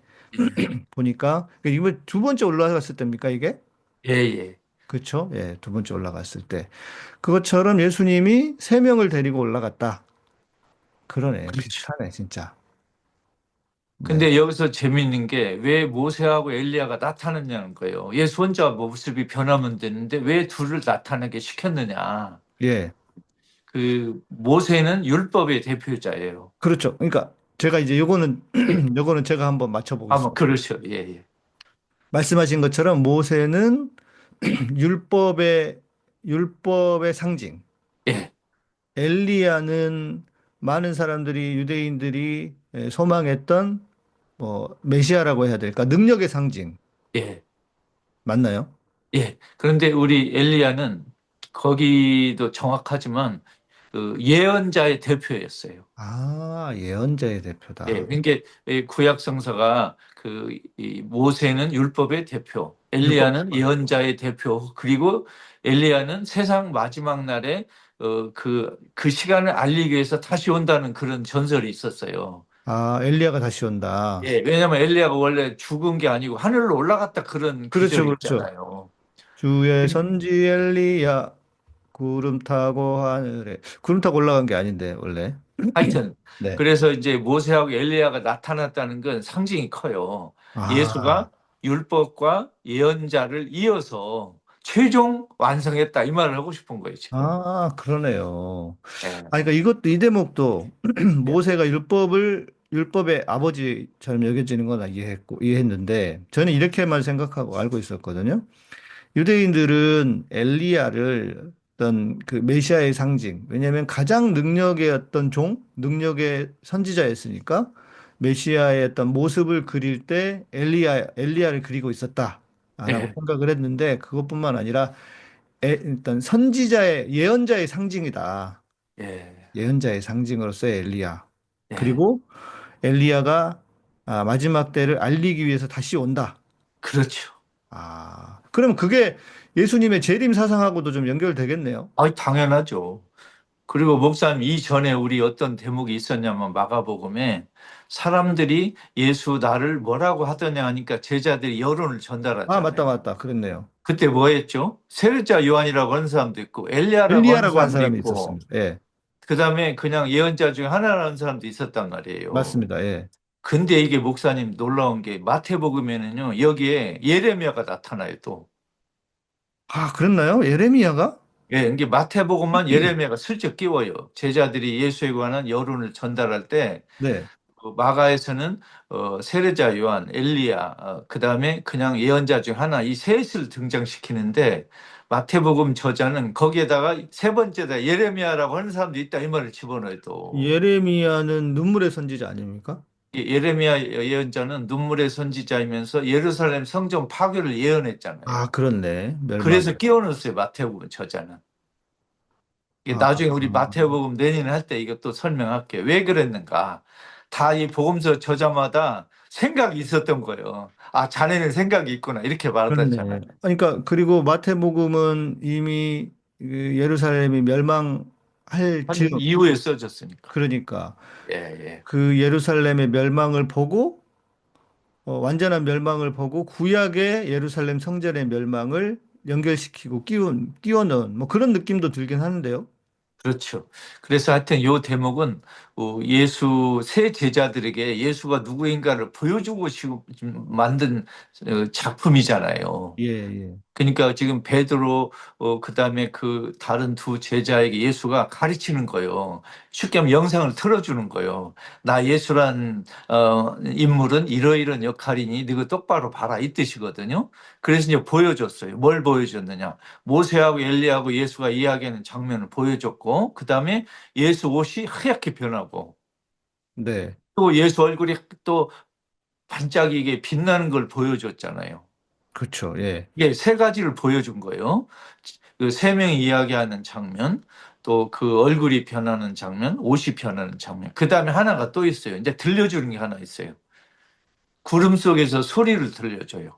[SPEAKER 5] 예,
[SPEAKER 4] 보니까 이거 두 번째 올라갔을 때입니까, 이게?
[SPEAKER 5] 예, 예.
[SPEAKER 4] 그렇죠? 예, 두 번째 올라갔을 때. 그것처럼 예수님이 세 명을 데리고 올라갔다. 그러네.
[SPEAKER 5] 그렇죠.
[SPEAKER 4] 비슷하네, 진짜. 네.
[SPEAKER 5] 근데 여기서 재밌는 게 왜 모세하고 엘리야가 나타났냐는 거예요. 예수 혼자 모습이 변하면 되는데 왜 둘을 나타나게 시켰느냐.
[SPEAKER 4] 예.
[SPEAKER 5] 그 모세는 율법의 대표자예요.
[SPEAKER 4] 그렇죠. 그러니까 제가 이제 요거는 제가 한번
[SPEAKER 5] 아마
[SPEAKER 4] 맞춰보겠습니다.
[SPEAKER 5] 그렇죠. 예, 예.
[SPEAKER 4] 말씀하신 것처럼 모세는 율법의 율법의 상징
[SPEAKER 5] 예,
[SPEAKER 4] 엘리야는 많은 사람들이 유대인들이 소망했던 뭐 메시아라고 해야 될까? 능력의 상징
[SPEAKER 5] 예,
[SPEAKER 4] 맞나요?
[SPEAKER 5] 예. 그런데 우리 엘리야는 거기도 정확하지만 그 예언자의 대표였어요.
[SPEAKER 4] 아, 예언자의
[SPEAKER 5] 예,
[SPEAKER 4] 대표다.
[SPEAKER 5] 그러니까 이 구약 성서가 이 모세는 율법의 대표,
[SPEAKER 4] 율법.
[SPEAKER 5] 엘리야는 예언자의 대표, 그리고 엘리야는 세상 마지막 날에 그 시간을 알리기 위해서 다시 온다는 그런 전설이 있었어요.
[SPEAKER 4] 아, 엘리야가 다시 온다.
[SPEAKER 5] 예, 왜냐하면 엘리야가 원래 죽은 게 아니고 하늘로 올라갔다 그런
[SPEAKER 4] 그렇죠,
[SPEAKER 5] 기절이
[SPEAKER 4] 그렇죠.
[SPEAKER 5] 있잖아요.
[SPEAKER 4] 주의 선지 엘리야 구름 타고 하늘에 구름 타고 올라간 게 아닌데 원래.
[SPEAKER 5] 하여튼
[SPEAKER 4] 네.
[SPEAKER 5] 그래서 이제 모세하고 엘리야가 나타났다는 건 상징이 커요.
[SPEAKER 4] 아,
[SPEAKER 5] 예수가 율법과 예언자를 이어서 최종 완성했다 이 말을 하고 싶은 거예요 지금.
[SPEAKER 4] 그러네요.
[SPEAKER 5] 예.
[SPEAKER 4] 아, 그러니까 이것도 이 대목도
[SPEAKER 5] 예.
[SPEAKER 4] 모세가 율법의 아버지처럼 여겨지는 건 이해했는데 저는 이렇게만 생각하고 알고 있었거든요. 유대인들은 엘리야를 어떤 그 메시아의 상징, 왜냐하면 가장 능력의 어떤 능력의 선지자였으니까 메시아의 어떤 모습을 그릴 때 엘리야를 그리고 있었다라고
[SPEAKER 5] 예.
[SPEAKER 4] 생각을 했는데 그것뿐만 아니라 일단 예언자의 상징이다.
[SPEAKER 5] 예.
[SPEAKER 4] 예언자의 상징으로서의 엘리야.
[SPEAKER 5] 예.
[SPEAKER 4] 그리고 엘리야가 마지막 때를 알리기 위해서 다시 온다.
[SPEAKER 5] 그렇죠.
[SPEAKER 4] 그럼 그게 예수님의 재림 사상하고도 좀 연결되겠네요.
[SPEAKER 5] 아, 당연하죠. 그리고 목사님 이전에 우리 어떤 대목이 있었냐면 마가복음에 사람들이 예수 나를 뭐라고 하더냐 하니까 제자들이 여론을
[SPEAKER 4] 아, 맞다,
[SPEAKER 5] 전달하잖아요.
[SPEAKER 4] 맞다. 그랬네요.
[SPEAKER 5] 그때 뭐 했죠? 세례자 요한이라고 하는 사람도 있고 엘리야라고 하는
[SPEAKER 4] 엘리야라고 한
[SPEAKER 5] 사람도
[SPEAKER 4] 사람이
[SPEAKER 5] 있고
[SPEAKER 4] 있었습니다. 예,
[SPEAKER 5] 그다음에 그냥 예언자 중에 하나라는 사람도 있었단 말이에요.
[SPEAKER 4] 맞습니다. 예.
[SPEAKER 5] 근데 이게 목사님 놀라운 게 마태복음에는요. 여기에 예레미야가 나타나요 또.
[SPEAKER 4] 아, 그랬나요? 예레미야가?
[SPEAKER 5] 예, 이게 마태복음만 예레미야가 슬쩍 끼워요. 제자들이 예수에 관한 여론을 전달할 때
[SPEAKER 4] 네.
[SPEAKER 5] 마가에서는 세례자 요한, 엘리야, 그다음에 그냥 예언자 중 하나 이 셋을 등장시키는데 마태복음 저자는 거기에다가 세 번째다 예레미야라고 하는 사람도 있다 이 말을 집어넣어요 또.
[SPEAKER 4] 예레미야는 눈물의 선지자 아닙니까?
[SPEAKER 5] 예레미야 예언자는 눈물의 선지자이면서 예루살렘 성전 파괴를 예언했잖아요.
[SPEAKER 4] 아, 그렇네. 멸망.
[SPEAKER 5] 그래서 끼워넣었어요 마태복음 저자는. 이게
[SPEAKER 4] 아,
[SPEAKER 5] 나중에 우리 마태복음 내년에 할 때 이것도 설명할게요. 왜 그랬는가? 다 이 복음서 저자마다 생각이 있었던 거예요. 아, 자네는 생각이 있구나. 이렇게
[SPEAKER 4] 그렇네.
[SPEAKER 5] 말하잖아요.
[SPEAKER 4] 그러니까 그리고 마태복음은 이미 그 예루살렘이 멸망할
[SPEAKER 5] 한
[SPEAKER 4] 즈음
[SPEAKER 5] 이후에 써졌으니까.
[SPEAKER 4] 그러니까
[SPEAKER 5] 예, 예.
[SPEAKER 4] 그 예루살렘의 멸망을 보고 완전한 멸망을 보고 구약의 예루살렘 성전의 멸망을 연결시키고 끼워 넣은 뭐 그런 느낌도 들긴 하는데요.
[SPEAKER 5] 그렇죠. 그래서 하여튼 요 대목은 예수 세 제자들에게 예수가 누구인가를 보여주고 싶은 만든 작품이잖아요.
[SPEAKER 4] 예, 예.
[SPEAKER 5] 그러니까 지금 베드로 그다음에 그 다른 두 제자에게 예수가 가르치는 거예요. 쉽게 하면 영상을 틀어주는 거예요. 나 예수란 인물은 이러이러한 역할이니 너가 똑바로 봐라 이 뜻이거든요. 그래서 이제 보여줬어요. 뭘 보여줬느냐? 모세하고 엘리야하고 예수가 이야기하는 장면을 보여줬고 그다음에 예수 옷이 하얗게 변하고
[SPEAKER 4] 네.
[SPEAKER 5] 또 예수 얼굴이 또 반짝이게 빛나는 걸 보여줬잖아요.
[SPEAKER 4] 그렇죠. 예.
[SPEAKER 5] 예, 세 가지를 보여준 거예요. 그 세 명이 이야기하는 장면, 또 그 얼굴이 변하는 장면, 옷이 변하는 장면. 그 다음에 하나가 또 있어요. 이제 들려주는 게 하나 있어요. 구름 속에서 소리를 들려줘요.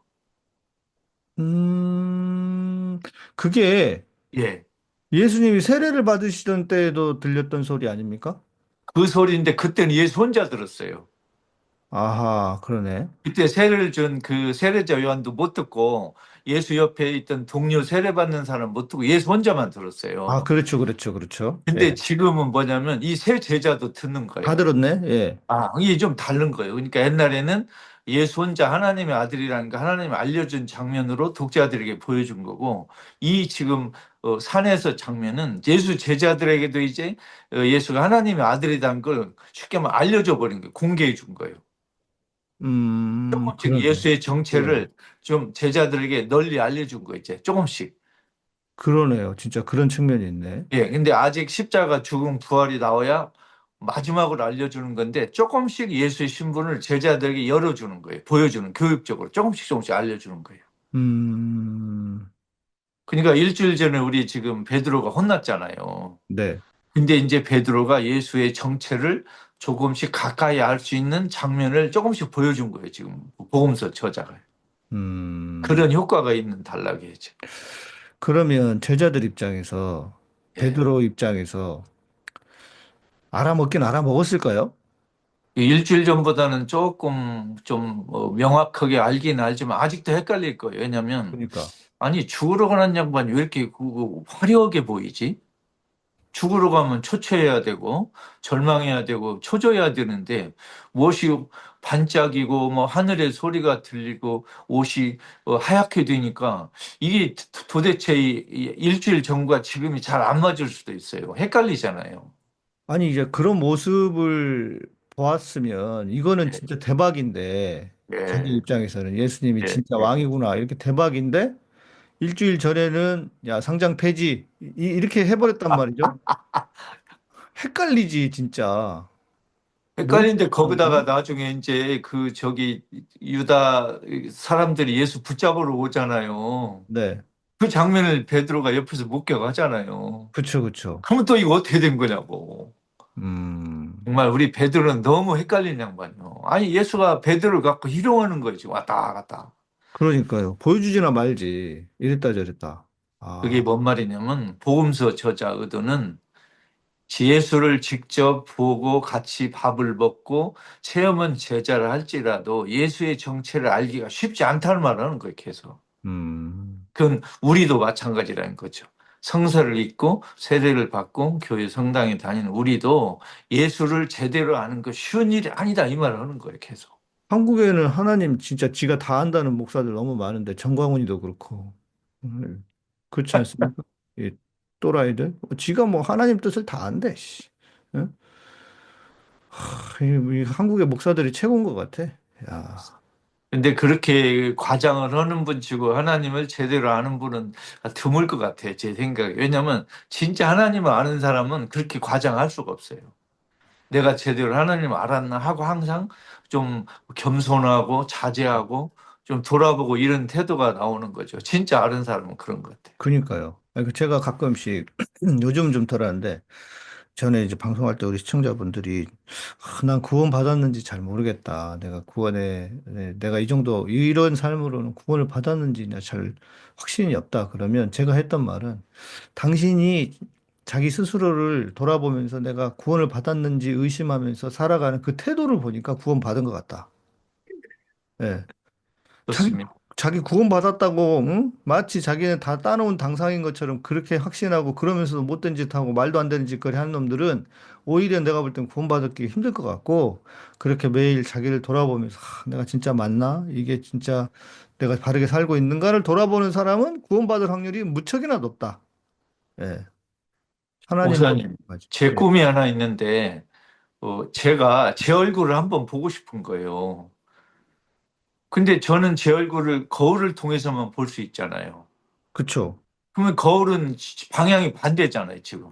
[SPEAKER 4] 음, 그게
[SPEAKER 5] 예.
[SPEAKER 4] 예수님이 세례를 받으시던 때에도 들렸던 소리 아닙니까?
[SPEAKER 5] 그 소리인데 그때는 예수 혼자 들었어요.
[SPEAKER 4] 아하, 그러네.
[SPEAKER 5] 그때 세례를 준 그 세례자 요한도 못 듣고 예수 옆에 있던 동료 세례 받는 사람 못 듣고 예수 혼자만
[SPEAKER 4] 아,
[SPEAKER 5] 들었어요.
[SPEAKER 4] 그렇죠, 그렇죠, 그렇죠.
[SPEAKER 5] 근데
[SPEAKER 4] 예.
[SPEAKER 5] 지금은 뭐냐면 이 세 제자도 듣는
[SPEAKER 4] 다
[SPEAKER 5] 거예요.
[SPEAKER 4] 들었네. 예.
[SPEAKER 5] 아, 이게 좀 다른 거예요. 그러니까 옛날에는 예수 혼자 하나님의 아들이라는 거 하나님이 알려준 장면으로 독자들에게 보여준 거고, 이 지금 산에서 장면은 예수 제자들에게도 이제 예수가 하나님의 아들이라는 걸 쉽게 말하면 알려줘 버린 거예요. 공개해 준 거예요. 조금씩
[SPEAKER 4] 그러네.
[SPEAKER 5] 예수의
[SPEAKER 4] 그러네.
[SPEAKER 5] 정체를 좀 제자들에게 널리 알려준 거 이제 조금씩.
[SPEAKER 4] 그러네요. 진짜 그런 측면이 있네.
[SPEAKER 5] 예, 근데 아직 십자가 죽음 부활이 나와야 마지막으로 알려주는 건데 조금씩 예수의 신분을 제자들에게 열어주는 거예요. 보여주는 교육적으로 조금씩 조금씩 알려주는 거예요.
[SPEAKER 4] 음,
[SPEAKER 5] 그러니까 일주일 전에 우리 지금 베드로가 혼났잖아요.
[SPEAKER 4] 네.
[SPEAKER 5] 근데 이제 베드로가 예수의 정체를 조금씩 가까이 알 수 있는 장면을 조금씩 보여준 거예요. 지금 복음서 저자가.
[SPEAKER 4] 음,
[SPEAKER 5] 그런 효과가 있는 단락이죠.
[SPEAKER 4] 그러면 제자들 입장에서,
[SPEAKER 5] 예.
[SPEAKER 4] 베드로 입장에서 알아먹긴 알아먹었을까요?
[SPEAKER 5] 일주일 전보다는 조금 좀 명확하게 알긴 알지만 아직도 헷갈릴 거예요. 왜냐하면
[SPEAKER 4] 그러니까.
[SPEAKER 5] 아니 죽으러 가는 양반이 왜 이렇게 화려하게 보이지? 죽으러 가면 초췌해야 되고 절망해야 되고 초조해야 되는데 무엇이 반짝이고 뭐 하늘의 소리가 들리고 옷이 하얗게 되니까 이게 도대체 이 일주일 전과 지금이 잘 안 맞을 수도 있어요. 헷갈리잖아요.
[SPEAKER 4] 아니, 이제 그런 모습을 보았으면 이거는 진짜 대박인데, 자기
[SPEAKER 5] 예,
[SPEAKER 4] 입장에서는 예수님이
[SPEAKER 5] 예,
[SPEAKER 4] 진짜
[SPEAKER 5] 예.
[SPEAKER 4] 왕이구나. 이렇게 대박인데, 일주일 전에는 야, 상장 폐지. 이렇게 해버렸단 말이죠. 헷갈리지, 진짜. 뭔
[SPEAKER 5] 헷갈리는데
[SPEAKER 4] 말인지.
[SPEAKER 5] 거기다가 나중에 이제 그 저기 유다 사람들이 예수 붙잡으러 오잖아요.
[SPEAKER 4] 네.
[SPEAKER 5] 그 장면을 베드로가 옆에서 목격하잖아요.
[SPEAKER 4] 그쵸, 그쵸.
[SPEAKER 5] 그러면 또 이거 어떻게 된 거냐고.
[SPEAKER 4] 음,
[SPEAKER 5] 정말 우리 베드로는 너무 헷갈리는 양반이요. 아니 예수가 베드로를 갖고 희롱하는 거지 왔다 갔다.
[SPEAKER 4] 그러니까요. 보여주지나 말지. 이랬다 저랬다.
[SPEAKER 5] 그게
[SPEAKER 4] 아,
[SPEAKER 5] 뭔 말이냐면 복음서 저자 의도는 예수를 직접 보고 같이 밥을 먹고 체험은 제자를 할지라도 예수의 정체를 알기가 쉽지 않다는 말을 하는 거예요, 계속.
[SPEAKER 4] 음,
[SPEAKER 5] 그건 우리도 마찬가지라는 거죠. 성서를 읽고 세례를 받고 교회 성당에 다니는 우리도 예수를 제대로 아는 거 쉬운 일이 아니다 이 말을 하는 거예요, 계속.
[SPEAKER 4] 한국에는 하나님 진짜 지가 다 안다는 목사들 너무 많은데, 정광훈이도 그렇고. 그렇지 않습니까? 이 또라이들. 지가 뭐 하나님 뜻을 다 안대, 씨. 응? 이 한국의 목사들이 최고인 것 같아. 야,
[SPEAKER 5] 근데 그렇게 과장을 하는 분 치고 하나님을 제대로 아는 분은 드물 것 같아요, 제 생각에. 왜냐하면 진짜 하나님을 아는 사람은 그렇게 과장할 수가 없어요. 내가 제대로 하나님을 알았나 하고 항상 좀 겸손하고 자제하고 좀 돌아보고 이런 태도가 나오는 거죠. 진짜 아는 사람은 그런 것 같아요.
[SPEAKER 4] 그니까요. 아니, 제가 가끔씩 요즘 좀 덜하는데, 전에 이제 방송할 때 우리 시청자분들이 난 구원 받았는지 잘 모르겠다. 내가 이 정도 이런 삶으로는 구원을 받았는지 잘 확신이 없다. 그러면 제가 했던 말은 당신이 자기 스스로를 돌아보면서 내가 구원을 받았는지 의심하면서 살아가는 그 태도를 보니까 구원 받은 것 같다. 예. 자기,
[SPEAKER 5] 좋습니다.
[SPEAKER 4] 자기 구원받았다고, 응? 마치 자기는 다 따놓은 당상인 것처럼 그렇게 확신하고 그러면서도 못된 짓 하고 말도 안 되는 짓거리 하는 놈들은 오히려 내가 볼 땐 구원받기 힘들 것 같고 그렇게 매일 자기를 돌아보면서 내가 진짜 맞나? 이게 진짜 내가 바르게 살고 있는가를 돌아보는 사람은 구원받을 확률이 무척이나 높다. 예. 하나님하고
[SPEAKER 5] 목사님,
[SPEAKER 4] 맞아.
[SPEAKER 5] 제
[SPEAKER 4] 예.
[SPEAKER 5] 꿈이 하나 있는데 제가 제 얼굴을 한번 보고 싶은 거예요. 근데 저는 제 얼굴을 거울을 통해서만 볼 수 있잖아요.
[SPEAKER 4] 그쵸.
[SPEAKER 5] 그러면 거울은 방향이 반대잖아요, 지금.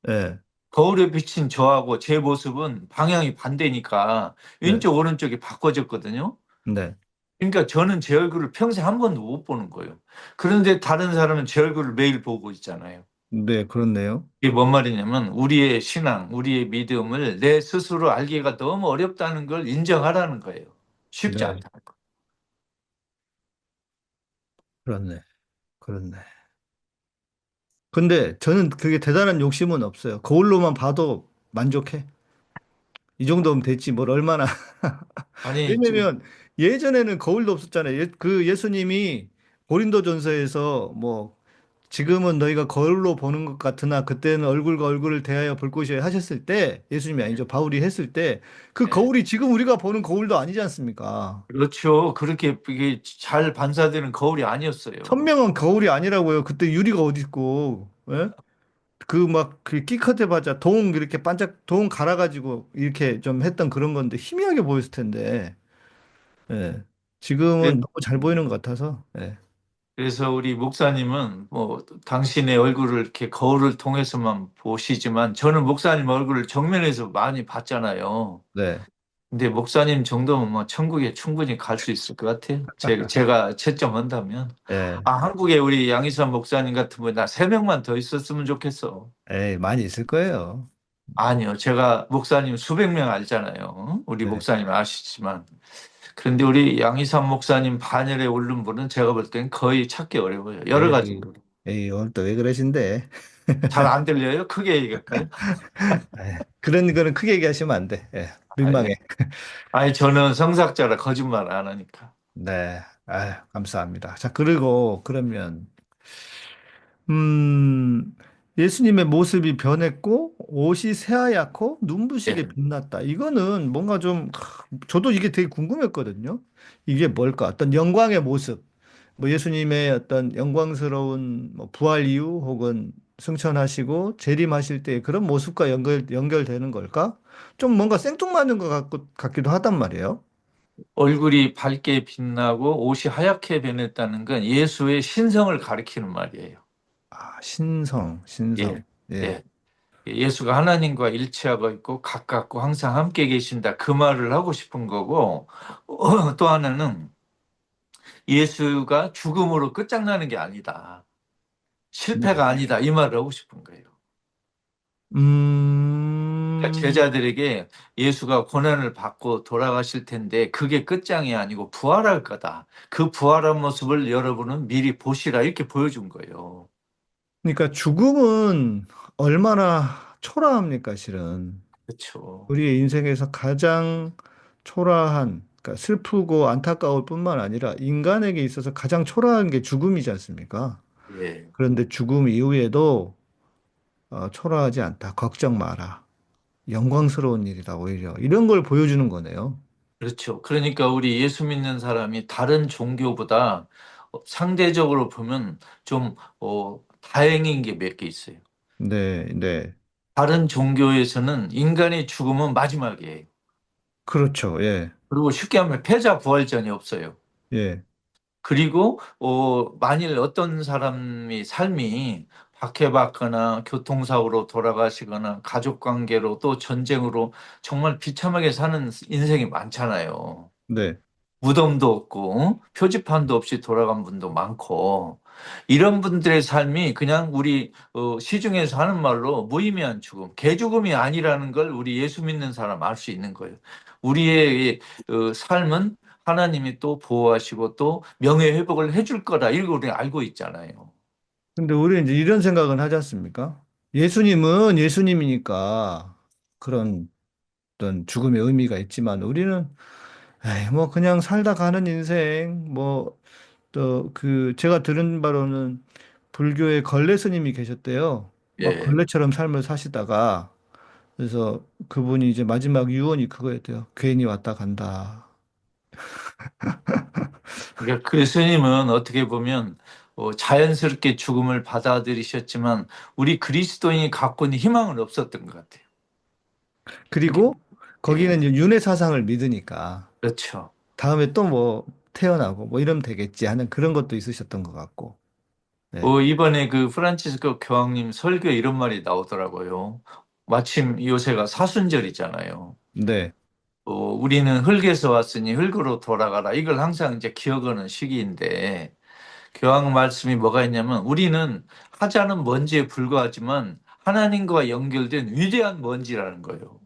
[SPEAKER 4] 예.
[SPEAKER 5] 거울에 비친 저하고 제 모습은 방향이 반대니까
[SPEAKER 4] 네.
[SPEAKER 5] 왼쪽, 오른쪽이 바꿔졌거든요.
[SPEAKER 4] 네.
[SPEAKER 5] 그러니까 저는 제 얼굴을 평생 한 번도 못 보는 거예요. 그런데 다른 사람은 제 얼굴을 매일 보고 있잖아요.
[SPEAKER 4] 네, 그렇네요.
[SPEAKER 5] 이게 뭔 말이냐면 우리의 신앙, 우리의 믿음을 내 스스로 알기가 너무 어렵다는 걸 인정하라는 거예요. 쉽지
[SPEAKER 4] 네.
[SPEAKER 5] 않다는 거.
[SPEAKER 4] 그렇네. 그렇네. 근데 저는 그게 대단한 욕심은 없어요. 거울로만 봐도 만족해. 이 정도면 됐지. 뭘 얼마나.
[SPEAKER 5] 아니,
[SPEAKER 4] 왜냐면 예전에는 거울도 없었잖아요. 그 예수님이 고린도전서에서 뭐 지금은 너희가 거울로 보는 것 같으나 그때는 얼굴과 얼굴을 대하여 볼 것이야 하셨을 때 예수님이 아니죠. 바울이 했을 때 그
[SPEAKER 5] 예,
[SPEAKER 4] 거울이 지금 우리가 보는 거울도 아니지 않습니까?
[SPEAKER 5] 그렇죠. 그렇게 이게 잘 반사되는 거울이 아니었어요.
[SPEAKER 4] 선명한 거울이 아니라고요. 그때 유리가 어디 있고. 예? 그 막 그 끼컷 해봤자 동 이렇게 반짝 동 갈아가지고 이렇게 좀 했던 그런 건데 희미하게 보였을 텐데 예. 지금은 너무 잘 보이는 것 같아서 예.
[SPEAKER 5] 그래서 우리 목사님은 뭐 당신의 얼굴을 이렇게 거울을 통해서만 보시지만 저는 목사님 얼굴을 정면에서 많이 봤잖아요.
[SPEAKER 4] 네.
[SPEAKER 5] 근데 목사님 정도면 뭐 천국에 충분히 갈 수 있을 것 같아요. 제가 채점한다면.
[SPEAKER 4] 예.
[SPEAKER 5] 아, 한국에 우리 양희삼 목사님 같은 분 나 세 명만 더 있었으면 좋겠어.
[SPEAKER 4] 에이, 많이 있을 거예요.
[SPEAKER 5] 아니요. 제가 목사님 수백 명 알잖아요. 우리
[SPEAKER 4] 네.
[SPEAKER 5] 목사님 아시지만. 그런데 우리 양희삼 목사님 반열에 오른 분은 제가 볼 땐 거의 찾기 어려워요. 여러
[SPEAKER 4] 에이,
[SPEAKER 5] 가지로.
[SPEAKER 4] 에이, 오늘 또 왜 그러신데?
[SPEAKER 5] 잘 안 들려요? 크게 얘기할까요?
[SPEAKER 4] 에이, 그런 거는 크게 얘기하시면 안 돼. 예, 민망해.
[SPEAKER 5] 아니, 아니, 저는 성삭자라 거짓말 안 하니까.
[SPEAKER 4] 네. 아, 감사합니다. 자, 그리고 그러면 음, 예수님의 모습이 변했고 옷이 새하얗고 눈부시게
[SPEAKER 5] 예.
[SPEAKER 4] 빛났다. 이거는 뭔가 좀 저도 이게 되게 궁금했거든요. 이게 뭘까? 어떤 영광의 모습. 뭐 예수님의 어떤 영광스러운 뭐 부활 이후 혹은 승천하시고 재림하실 때 그런 모습과 연결되는 걸까? 좀 뭔가 생뚱맞는 같기도 하단 말이에요.
[SPEAKER 5] 얼굴이 밝게 빛나고 옷이 하얗게 변했다는 건 예수의 신성을 가리키는 말이에요.
[SPEAKER 4] 아, 신성, 신성.
[SPEAKER 5] 예.
[SPEAKER 4] 예.
[SPEAKER 5] 예. 예수가 하나님과 일치하고 있고 가깝고 항상 함께 계신다. 그 말을 하고 싶은 거고, 또 하나는 예수가 죽음으로 끝장나는 게 아니다.
[SPEAKER 4] 네.
[SPEAKER 5] 실패가 아니다. 이 말을 하고 싶은 거예요. 그러니까
[SPEAKER 4] 음,
[SPEAKER 5] 제자들에게 예수가 고난을 받고 돌아가실 텐데 그게 끝장이 아니고 부활할 거다. 그 부활한 모습을 여러분은 미리 보시라 이렇게 보여준 거예요.
[SPEAKER 4] 그러니까 죽음은 얼마나 초라합니까, 실은.
[SPEAKER 5] 그렇죠.
[SPEAKER 4] 우리의 인생에서 가장 초라한, 그러니까 슬프고 안타까울 뿐만 아니라 인간에게 있어서 가장 초라한 게 죽음이지 않습니까?
[SPEAKER 5] 예.
[SPEAKER 4] 그런데 죽음 이후에도 초라하지 않다. 걱정 마라. 영광스러운 일이다, 오히려. 이런 걸 보여주는 거네요.
[SPEAKER 5] 그렇죠. 그러니까 우리 예수 믿는 사람이 다른 종교보다 상대적으로 보면 좀 다행인 게 몇 개 있어요.
[SPEAKER 4] 네, 네.
[SPEAKER 5] 다른 종교에서는 인간의 죽음은 마지막이에요.
[SPEAKER 4] 그렇죠. 예,
[SPEAKER 5] 그리고 쉽게 하면 패자 부활전이 없어요.
[SPEAKER 4] 예,
[SPEAKER 5] 그리고 만일 어떤 사람이 삶이 박해받거나 교통사고로 돌아가시거나 가족 관계로 또 전쟁으로 정말 비참하게 사는 인생이 많잖아요.
[SPEAKER 4] 네.
[SPEAKER 5] 무덤도 없고 표지판도 없이 돌아간 분도 많고 이런 분들의 삶이 그냥 우리 시중에서 하는 말로 무의미한 죽음, 개죽음이 아니라는 걸 우리 예수 믿는 사람 알 수 있는 거예요. 우리의 삶은 하나님이 또 보호하시고 또 명예 회복을 해줄 거다 이걸 우리 알고 있잖아요.
[SPEAKER 4] 근데 우리는 이제 이런 생각은 하지 않습니까? 예수님은 예수님이니까 그런 어떤 죽음의 의미가 있지만 우리는 에이, 뭐 그냥 살다 가는 인생 뭐 또 그 제가 들은 바로는 불교의 걸레 스님이 계셨대요. 막
[SPEAKER 5] 예.
[SPEAKER 4] 걸레처럼 삶을 사시다가 그래서 그분이 이제 마지막 유언이 그거였대요. 괜히 왔다 간다.
[SPEAKER 5] 그러니까 그 스님은 어떻게 보면 자연스럽게 죽음을 받아들이셨지만 우리 그리스도인이 갖고 있는 희망은 없었던 것 같아요. 이게
[SPEAKER 4] 그리고
[SPEAKER 5] 예,
[SPEAKER 4] 거기는 이제 윤회 사상을 믿으니까
[SPEAKER 5] 그렇죠.
[SPEAKER 4] 다음에 또 뭐 태어나고 뭐 이러면 되겠지 하는 그런 것도 있으셨던 것 같고. 네.
[SPEAKER 5] 이번에 그 프란치스코 교황님 설교에 이런 말이 나오더라고요. 마침 요새가 사순절이잖아요.
[SPEAKER 4] 네.
[SPEAKER 5] 우리는 흙에서 왔으니 흙으로 돌아가라. 이걸 항상 이제 기억하는 시기인데, 교황 말씀이 뭐가 있냐면, 우리는 하자는 먼지에 불과하지만 하나님과 연결된 위대한 먼지라는 거예요.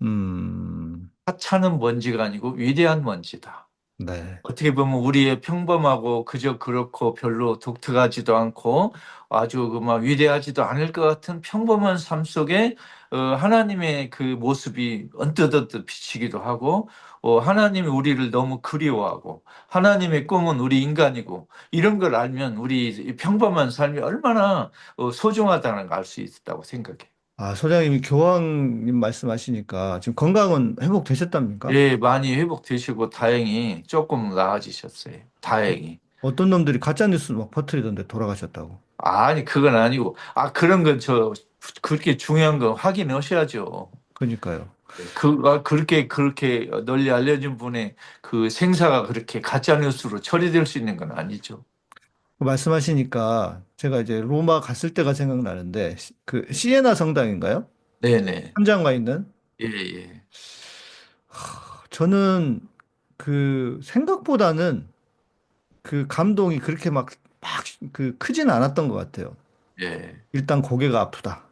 [SPEAKER 4] 음,
[SPEAKER 5] 하찮은 먼지가 아니고 위대한 먼지다.
[SPEAKER 4] 네.
[SPEAKER 5] 어떻게 보면 우리의 평범하고 그저 그렇고 별로 독특하지도 않고 아주 그 막 위대하지도 않을 것 같은 평범한 삶 속에 하나님의 그 모습이 언뜻언뜻 비치기도 하고 하나님이 우리를 너무 그리워하고 하나님의 꿈은 우리 인간이고 이런 걸 알면 우리 이 평범한 삶이 얼마나 소중하다는 걸 알 수 있다고 생각해요.
[SPEAKER 4] 아, 소장님이 교황님 말씀하시니까 지금 건강은 회복되셨답니까?
[SPEAKER 5] 예, 많이 회복되시고 다행히 조금 나아지셨어요.
[SPEAKER 4] 어,
[SPEAKER 5] 다행히.
[SPEAKER 4] 어떤 놈들이 가짜 뉴스 막 퍼뜨리던데 돌아가셨다고.
[SPEAKER 5] 아니, 그건 아니고. 그런 건 그렇게 중요한 건 확인하셔야죠.
[SPEAKER 4] 그러니까요.
[SPEAKER 5] 그렇게 널리 알려진 분의 그 생사가 그렇게 가짜뉴스로 처리될 수 있는 건 아니죠.
[SPEAKER 4] 그 말씀하시니까 제가 이제 로마 갔을 때가 생각나는데 그 시에나 성당인가요?
[SPEAKER 5] 네네.
[SPEAKER 4] 현장가 있는?
[SPEAKER 5] 예, 예,
[SPEAKER 4] 저는 그 생각보다는 그 감동이 그렇게 막 그 크지는 않았던 것 같아요.
[SPEAKER 5] 예.
[SPEAKER 4] 일단 고개가 아프다.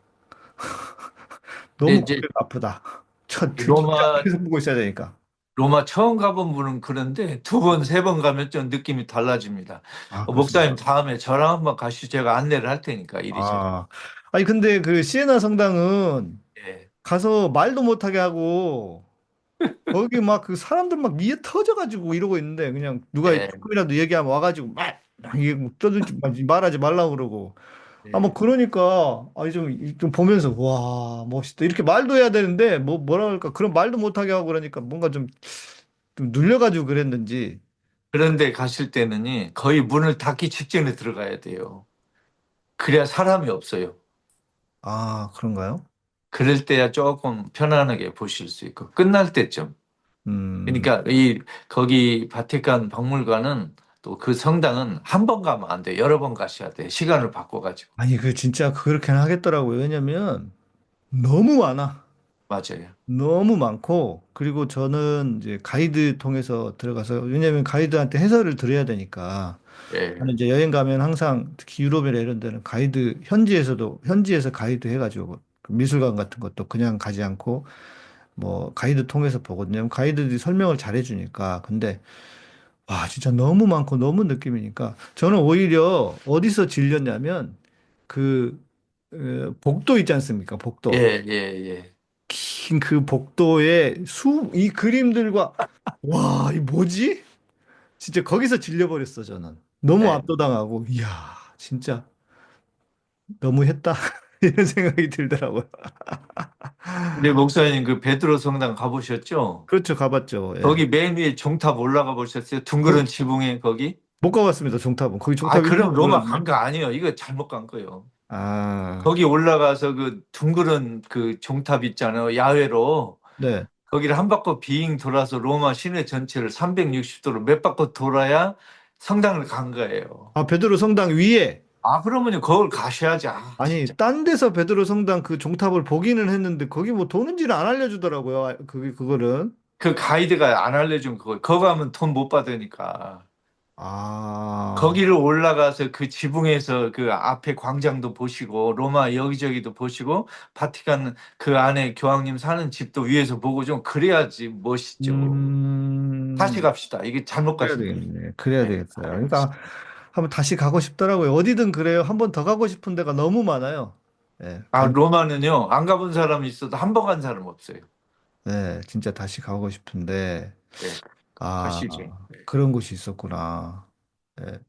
[SPEAKER 5] 근데
[SPEAKER 4] 너무
[SPEAKER 5] 이제
[SPEAKER 4] 고개가 아프다. 저 진짜
[SPEAKER 5] 로마,
[SPEAKER 4] 계속 보고 있어야 되니까.
[SPEAKER 5] 로마 처음 가본 분은 그런데 두 번, 세 번 가면 좀 느낌이 달라집니다.
[SPEAKER 4] 아,
[SPEAKER 5] 목사님
[SPEAKER 4] 그렇습니까?
[SPEAKER 5] 다음에 저랑 한번 가시죠. 제가 안내를 할 테니까 이리저리.
[SPEAKER 4] 아, 아니 근데 그 시에나 성당은
[SPEAKER 5] 예,
[SPEAKER 4] 가서 말도 못하게 하고 거기 막 그 사람들 막 미에 터져가지고 이러고 있는데 그냥 누가
[SPEAKER 5] 예,
[SPEAKER 4] 조금이라도 얘기하면 와가지고 막 이게 뭐 떠들지 말하지 말라고 그러고 아 뭐
[SPEAKER 5] 예.
[SPEAKER 4] 그러니까 아니 좀 보면서 와 멋있다 이렇게 말도 해야 되는데 뭐라 그럴까 그런 말도 못하게 하고 그러니까 뭔가 좀 눌려가지고 그랬는지
[SPEAKER 5] 그런데 가실 때는 거의 문을 닫기 직전에 들어가야 돼요. 그래야 사람이 없어요.
[SPEAKER 4] 아 그런가요?
[SPEAKER 5] 그럴 때야 조금 편안하게 보실 수 있고 끝날 때쯤.
[SPEAKER 4] 음
[SPEAKER 5] 그러니까 이 거기 바티칸 박물관은 또 그 성당은 한 번 가면 안 돼. 여러 번 가셔야 돼. 시간을 바꿔가지고.
[SPEAKER 4] 아니 그 진짜 그렇게는 하겠더라고요 왜냐면 너무 많아.
[SPEAKER 5] 맞아요.
[SPEAKER 4] 너무 많고, 그리고 저는 이제 가이드 통해서 들어가서, 왜냐면 가이드한테 해설을 들어야 되니까, 저는
[SPEAKER 5] 예.
[SPEAKER 4] 이제 여행 가면 항상 특히 유럽이나 이런 데는 가이드, 현지에서 가이드 해가지고, 그 미술관 같은 것도 그냥 가지 않고, 뭐, 가이드 통해서 보거든요. 가이드들이 설명을 잘 해주니까. 근데, 와, 진짜 너무 많고 너무 느낌이니까, 저는 오히려 어디서 질렸냐면, 그, 복도 있지 않습니까? 복도.
[SPEAKER 5] 예, 예, 예.
[SPEAKER 4] 긴 그 복도에 이 그림들과 와, 이 뭐지? 진짜 거기서 질려버렸어, 저는. 너무
[SPEAKER 5] 예.
[SPEAKER 4] 압도당하고, 이야, 진짜 너무했다. 이런 생각이 들더라고요.
[SPEAKER 5] 근데 목사님 그 베드로 성당 가보셨죠?
[SPEAKER 4] 그렇죠, 가봤죠. 예.
[SPEAKER 5] 거기 맨 위에 종탑 올라가 보셨어요? 둥그런
[SPEAKER 4] 거-
[SPEAKER 5] 지붕에 거기?
[SPEAKER 4] 못 가봤습니다, 종탑은. 거기
[SPEAKER 5] 아,
[SPEAKER 4] 종탑 있는지
[SPEAKER 5] 그럼 로마 간
[SPEAKER 4] 몰랐네.
[SPEAKER 5] 거 아니에요. 이거 잘못 간 거예요.
[SPEAKER 4] 아,
[SPEAKER 5] 거기 올라가서 그 둥그런 그 종탑 있잖아요. 야외로.
[SPEAKER 4] 네.
[SPEAKER 5] 거기를 한 바퀴 빙 돌아서 로마 시내 전체를 360도로 몇 바퀴 돌아야 성당을 간 거예요.
[SPEAKER 4] 아, 베드로 성당 위에.
[SPEAKER 5] 아, 그러면요, 거길 가셔야지. 아,
[SPEAKER 4] 아니,
[SPEAKER 5] 진짜.
[SPEAKER 4] 딴 데서 베드로 성당 그 종탑을 보기는 했는데, 거기 뭐 도는지를 안 알려주더라고요. 그거는.
[SPEAKER 5] 그 가이드가 안 알려준 그거. 거기 가면 돈 못 받으니까.
[SPEAKER 4] 아,
[SPEAKER 5] 거기를 올라가서 그 지붕에서 그 앞에 광장도 보시고, 로마 여기저기도 보시고, 바티칸 그 안에 교황님 사는 집도 위에서 보고 좀 그래야지 멋있죠. 다시
[SPEAKER 4] 음.
[SPEAKER 5] 갑시다. 이게 잘못
[SPEAKER 4] 그래야
[SPEAKER 5] 가신 거예요.
[SPEAKER 4] 되겠네. 그래야
[SPEAKER 5] 네,
[SPEAKER 4] 되겠어요. 그러니까
[SPEAKER 5] 알겠습니다.
[SPEAKER 4] 한번 다시 가고 싶더라고요. 어디든 그래요. 한 번 더 가고 싶은 데가 너무 많아요. 예,
[SPEAKER 5] 아, 로마는요, 안 가본 사람이 있어도 한 번 간 사람 없어요.
[SPEAKER 4] 네, 진짜 다시 가고 싶은데,
[SPEAKER 5] 네,
[SPEAKER 4] 아,
[SPEAKER 5] 가시죠. 네.
[SPEAKER 4] 그런 곳이 있었구나. 예.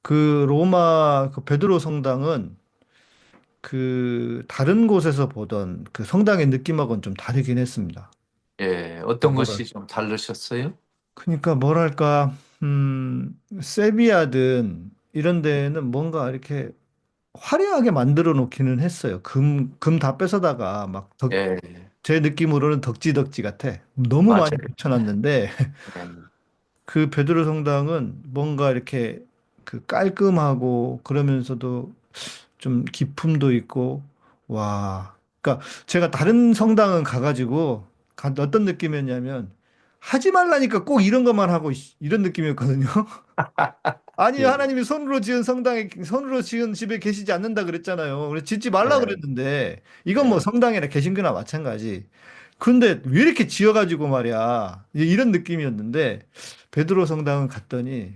[SPEAKER 4] 그 로마 그 베드로 성당은 그 다른 곳에서 보던 그 성당의 느낌하고는 좀 다르긴 했습니다.
[SPEAKER 5] 예, 어떤
[SPEAKER 4] 뭐랄,
[SPEAKER 5] 것이 좀 다르셨어요?
[SPEAKER 4] 그러니까 뭐랄까, 세비야든 이런 데는 뭔가 이렇게 화려하게 만들어 놓기는 했어요. 금 다 뺏어다가
[SPEAKER 5] 예,
[SPEAKER 4] 제 느낌으로는 덕지덕지 같아. 너무 많이
[SPEAKER 5] 맞아요.
[SPEAKER 4] 붙여놨는데,
[SPEAKER 5] 예.
[SPEAKER 4] 그 베드로 성당은 뭔가 이렇게 그 깔끔하고 그러면서도 좀 기품도 있고, 와. 그러니까 제가 다른 성당은 가가지고, 어떤 느낌이었냐면, 하지 말라니까 꼭 이런 것만 하고, 이런 느낌이었거든요. 아니,
[SPEAKER 5] 예,
[SPEAKER 4] 하나님이 손으로 지은 성당에, 손으로 지은 집에 계시지 않는다 그랬잖아요. 그래서 짓지 말라
[SPEAKER 5] 예,
[SPEAKER 4] 그랬는데, 이건 뭐
[SPEAKER 5] 예.
[SPEAKER 4] 성당이나 개신교나 마찬가지. 근데 왜 이렇게 지어가지고 말이야. 이런 느낌이었는데, 베드로 성당은 갔더니,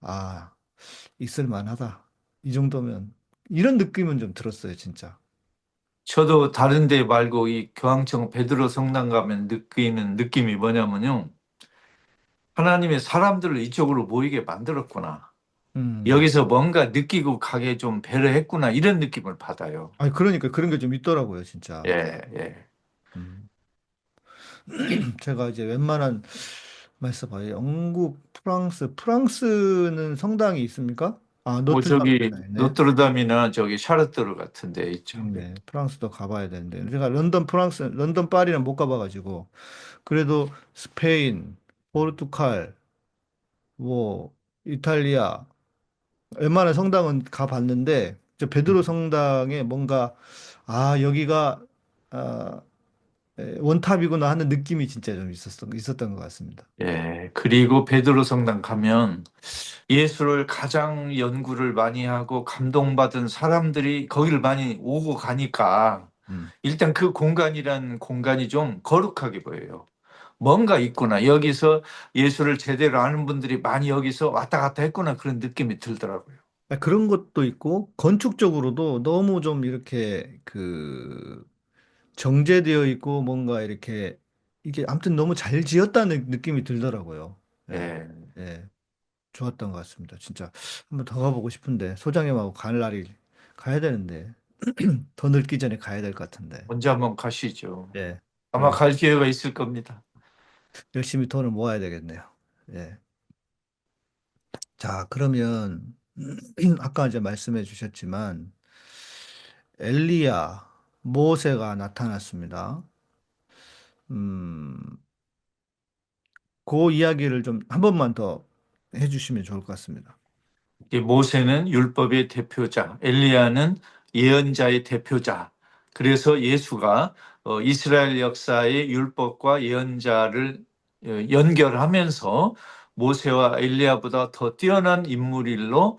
[SPEAKER 4] 아, 있을 만하다. 이 정도면. 이런 느낌은 좀 들었어요, 진짜.
[SPEAKER 5] 저도 다른 데 말고 이 교황청 베드로 성당 가면 느끼는 느낌이 뭐냐면요. 하나님의 사람들을 이쪽으로 모이게 만들었구나.
[SPEAKER 4] 음.
[SPEAKER 5] 여기서 뭔가 느끼고 가게 좀 배려했구나. 이런 느낌을 받아요.
[SPEAKER 4] 아니, 그러니까 그런 게 좀 있더라고요, 진짜.
[SPEAKER 5] 예, 예.
[SPEAKER 4] 음. 제가 이제 웬만한 말씀 봐요. 영국, 프랑스는 성당이 있습니까? 아,
[SPEAKER 5] 뭐 저기
[SPEAKER 4] 노트르담 있네.
[SPEAKER 5] 노트르담이나 저기 샤르트르 같은 데 있죠.
[SPEAKER 4] 네, 프랑스도 가봐야 되는데. 제가 런던, 파리는 못 가봐가지고. 그래도 스페인, 포르투갈, 뭐, 이탈리아, 웬만한 성당은 가봤는데 저 베드로 성당에 뭔가 아 여기가 아, 원탑이구나 하는 느낌이 진짜 좀 있었던 것 같습니다.
[SPEAKER 5] 예, 그리고 베드로 성당 가면 예수를 가장 연구를 많이 하고 감동받은 사람들이 거기를 많이 오고 가니까
[SPEAKER 4] 음.
[SPEAKER 5] 일단 그 공간이란 공간이 좀 거룩하게 보여요. 뭔가 있구나. 여기서 예수를 제대로 아는 분들이 많이 여기서 왔다 갔다 했구나. 그런 느낌이 들더라고요.
[SPEAKER 4] 그런 것도 있고 건축적으로도 너무 좀 이렇게 그 정제되어 있고 뭔가 이렇게 이게 아무튼 너무 잘 지었다는 느낌이 들더라고요. 예,
[SPEAKER 5] 예.
[SPEAKER 4] 예, 좋았던 것 같습니다. 진짜 한번 더 가보고 싶은데 소장님하고 갈 날이 가야 되는데 더 늙기 전에 가야 될 것 같은데.
[SPEAKER 5] 언제 한번 가시죠.
[SPEAKER 4] 예,
[SPEAKER 5] 아마
[SPEAKER 4] 그래
[SPEAKER 5] 갈 기회가 있을 겁니다.
[SPEAKER 4] 열심히 돈을 모아야 되겠네요. 예, 자 그러면 아까 이제 말씀해 주셨지만 엘리야, 모세가 나타났습니다. 음, 그 이야기를 좀 한 번만 더 해주시면 좋을 것 같습니다.
[SPEAKER 5] 이 모세는 율법의 대표자, 엘리야는 예언자의 대표자. 그래서 예수가 이스라엘 역사의 율법과 예언자를 연결하면서 모세와 엘리야보다 더 뛰어난 인물로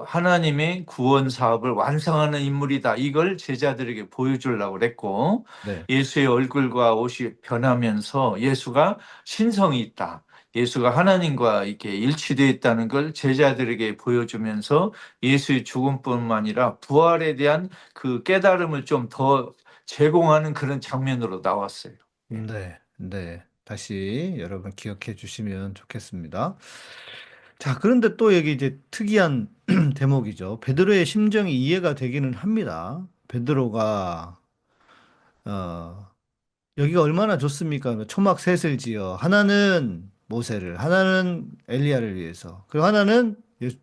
[SPEAKER 5] 하나님의 구원 사업을 완성하는 인물이다. 이걸 제자들에게 보여주려고 그랬고
[SPEAKER 4] 네.
[SPEAKER 5] 예수의 얼굴과 옷이 변하면서 예수가 신성이 있다. 예수가 하나님과 이렇게 일치되어 있다는 걸 제자들에게 보여주면서 예수의 죽음뿐만 아니라 부활에 대한 그 깨달음을 좀 더 제공하는 그런 장면으로 나왔어요.
[SPEAKER 4] 네, 네. 다시 여러분 기억해 주시면 좋겠습니다. 자, 그런데 또 여기 이제 특이한 대목이죠. 베드로의 심정이 이해가 되기는 합니다. 베드로가 어, 여기가 얼마나 좋습니까? 초막 셋을 지어 하나는 모세를, 하나는 엘리야를 위해서, 그리고 하나는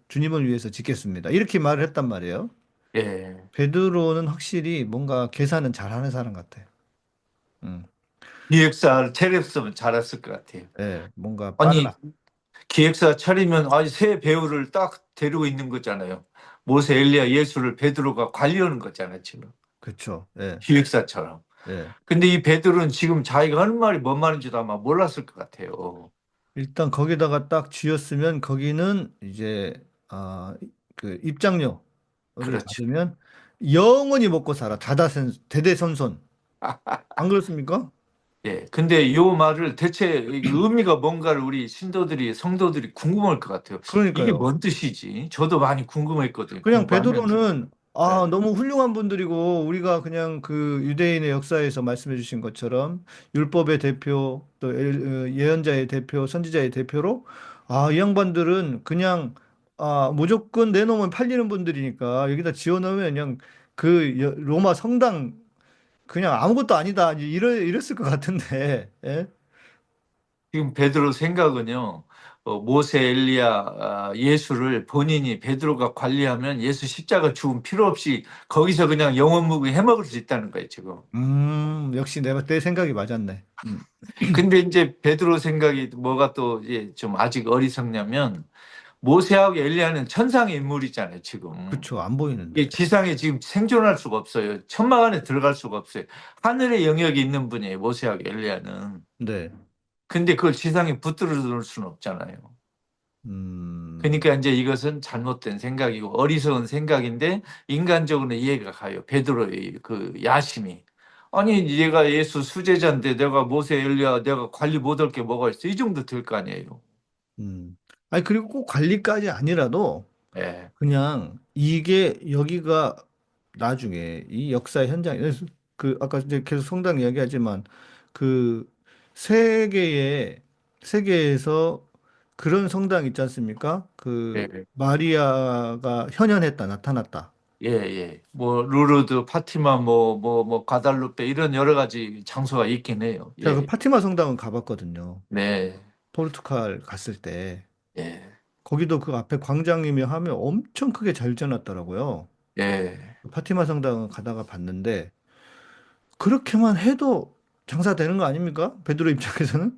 [SPEAKER 4] 주님을 위해서 짓겠습니다. 이렇게 말을 했단 말이에요.
[SPEAKER 5] 예.
[SPEAKER 4] 베드로는 확실히 뭔가 계산은 잘하는 사람 같아요. 음,
[SPEAKER 5] 기획사 차렸으면 잘했을 것 같아요.
[SPEAKER 4] 예, 뭔가
[SPEAKER 5] 아니,
[SPEAKER 4] 빨라.
[SPEAKER 5] 기획사 차리면 아니 새 배우를 딱 데리고 있는 거잖아요. 모세, 엘리야, 예수를 베드로가 관리하는 거잖아요, 지금.
[SPEAKER 4] 그렇죠. 예,
[SPEAKER 5] 기획사처럼.
[SPEAKER 4] 예.
[SPEAKER 5] 근데 이 베드로는 지금 자기가 하는 말이 뭔 말인지도 아마 몰랐을 것 같아요.
[SPEAKER 4] 일단 거기다가 딱 쥐었으면 거기는 이제 그 입장료를
[SPEAKER 5] 그렇죠.
[SPEAKER 4] 받으면 영원히 먹고 살아. 대대손손. 안 그렇습니까?
[SPEAKER 5] 예. 근데 요 말을 대체 이 의미가 뭔가를 우리 신도들이, 성도들이 궁금할 것 같아요. 이게
[SPEAKER 4] 그러니까요.
[SPEAKER 5] 뭔 뜻이지? 저도 많이 궁금했거든요.
[SPEAKER 4] 그냥
[SPEAKER 5] 공부하면서.
[SPEAKER 4] 베드로는
[SPEAKER 5] 예.
[SPEAKER 4] 너무 훌륭한 분들이고 우리가 그냥 그 유대인의 역사에서 말씀해 주신 것처럼 율법의 대표 또 예언자의 대표 선지자의 대표로 이 양반들은 그냥 무조건 내놓으면 팔리는 분들이니까 여기다 지어놓으면 그냥 그 로마 성당 그냥 아무것도 아니다 이랬을 것 같은데 예?
[SPEAKER 5] 지금 베드로 생각은요. 모세, 엘리야, 예수를 본인이 베드로가 관리하면 예수 십자가 죽음 필요 없이 거기서 그냥 영원무궁 해먹을 수 있다는 거예요, 지금.
[SPEAKER 4] 역시 내가 내 생각이 맞았네.
[SPEAKER 5] 근데 이제 베드로 생각이 뭐가 또 이제 좀 아직 어리석냐면 모세하고 엘리야는 천상의 인물이잖아요, 지금.
[SPEAKER 4] 그쵸 안
[SPEAKER 5] 이
[SPEAKER 4] 보이는데.
[SPEAKER 5] 지상에 지금 생존할 수가 없어요. 천막 안에 들어갈 수가 없어요. 하늘의 영역이 있는 분이에요, 모세하고 엘리야는.
[SPEAKER 4] 네.
[SPEAKER 5] 근데 그걸 지상에 붙들어 놓을 수는 없잖아요.
[SPEAKER 4] 음.
[SPEAKER 5] 그러니까 이제 이것은 잘못된 생각이고 어리석은 생각인데 인간적으로는 이해가 가요. 베드로의 그 야심이. 아니, 얘가 예수 수제자인데 내가 모세 엘리야 내가 관리 못할 게 뭐가 있어? 이 정도 될 거 아니에요.
[SPEAKER 4] 음. 아니, 그리고 꼭 관리까지 아니라도
[SPEAKER 5] 예.
[SPEAKER 4] 그냥 이게 여기가 나중에 이 역사의 현장에 그 아까 이제 계속 성당 이야기하지만 그 세계에서 그런 성당 있지 않습니까? 그
[SPEAKER 5] 예.
[SPEAKER 4] 마리아가 현현했다, 나타났다.
[SPEAKER 5] 예, 예. 뭐 루르드, 파티마 뭐 과달루페 이런 여러 가지 장소가 있긴 해요.
[SPEAKER 4] 제가 그
[SPEAKER 5] 예.
[SPEAKER 4] 파티마 성당은 가봤거든요.
[SPEAKER 5] 네.
[SPEAKER 4] 포르투갈 갔을 때
[SPEAKER 5] 예.
[SPEAKER 4] 거기도 그 앞에 광장이며 하면 엄청 크게 잘 지어놨더라고요.
[SPEAKER 5] 예.
[SPEAKER 4] 파티마 성당은 가다가 봤는데 그렇게만 해도 장사되는 거 아닙니까? 베드로 입장에서는?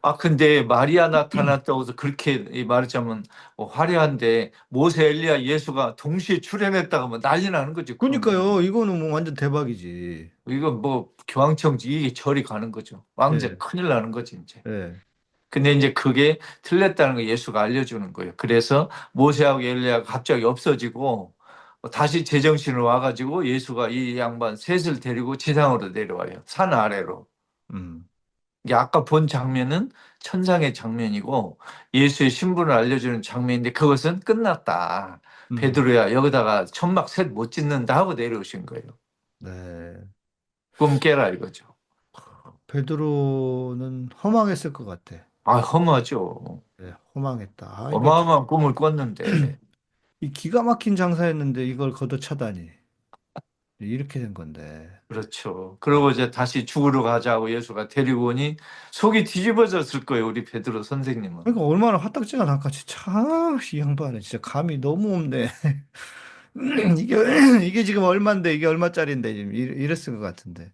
[SPEAKER 5] 아, 근데 마리아 나타났다고 해서 그렇게 말하자면 화려한데 모세, 엘리야, 예수가 동시에 출현했다고 하면 난리 나는 거지, 그러면.
[SPEAKER 4] 그러니까요. 이거는 뭐 완전 대박이지.
[SPEAKER 5] 이건 뭐 교황청지 이게 절이 가는 거죠. 왕자
[SPEAKER 4] 예,
[SPEAKER 5] 큰일 나는 거지, 이제.
[SPEAKER 4] 예.
[SPEAKER 5] 근데 이제 그게 틀렸다는 거 예수가 알려주는 거예요. 그래서 모세하고 엘리야가 갑자기 없어지고 다시 제정신을 와가지고 예수가 이 양반 셋을 데리고 지상으로 내려와요. 산 아래로.
[SPEAKER 4] 음,
[SPEAKER 5] 이게 아까 본 장면은 천상의 장면이고 예수의 신분을 알려주는 장면인데 그것은 끝났다.
[SPEAKER 4] 음.
[SPEAKER 5] 베드로야 여기다가 천막 셋 못 짓는다 하고 내려오신 거예요.
[SPEAKER 4] 네.
[SPEAKER 5] 꿈 깨라 이거죠.
[SPEAKER 4] 베드로는 허망했을 것 같아.
[SPEAKER 5] 아, 험하죠.
[SPEAKER 4] 네, 허망했다. 아, 이거 참,
[SPEAKER 5] 어마어마한 꿈을 꿨는데.
[SPEAKER 4] 이 기가 막힌 장사였는데 이걸 걷어차다니. 이렇게 된 건데.
[SPEAKER 5] 그렇죠. 그러고 이제 다시 죽으러 가자고 예수가 데리고 오니 속이 뒤집어졌을 거예요, 우리 베드로 선생님은.
[SPEAKER 4] 그러니까 얼마나 화딱지가 날까. 참, 이 양반은 진짜 감이 너무 없네. 이게, 이게 지금 얼마인데, 이게 얼마짜리인데, 지금 이랬을 것 같은데.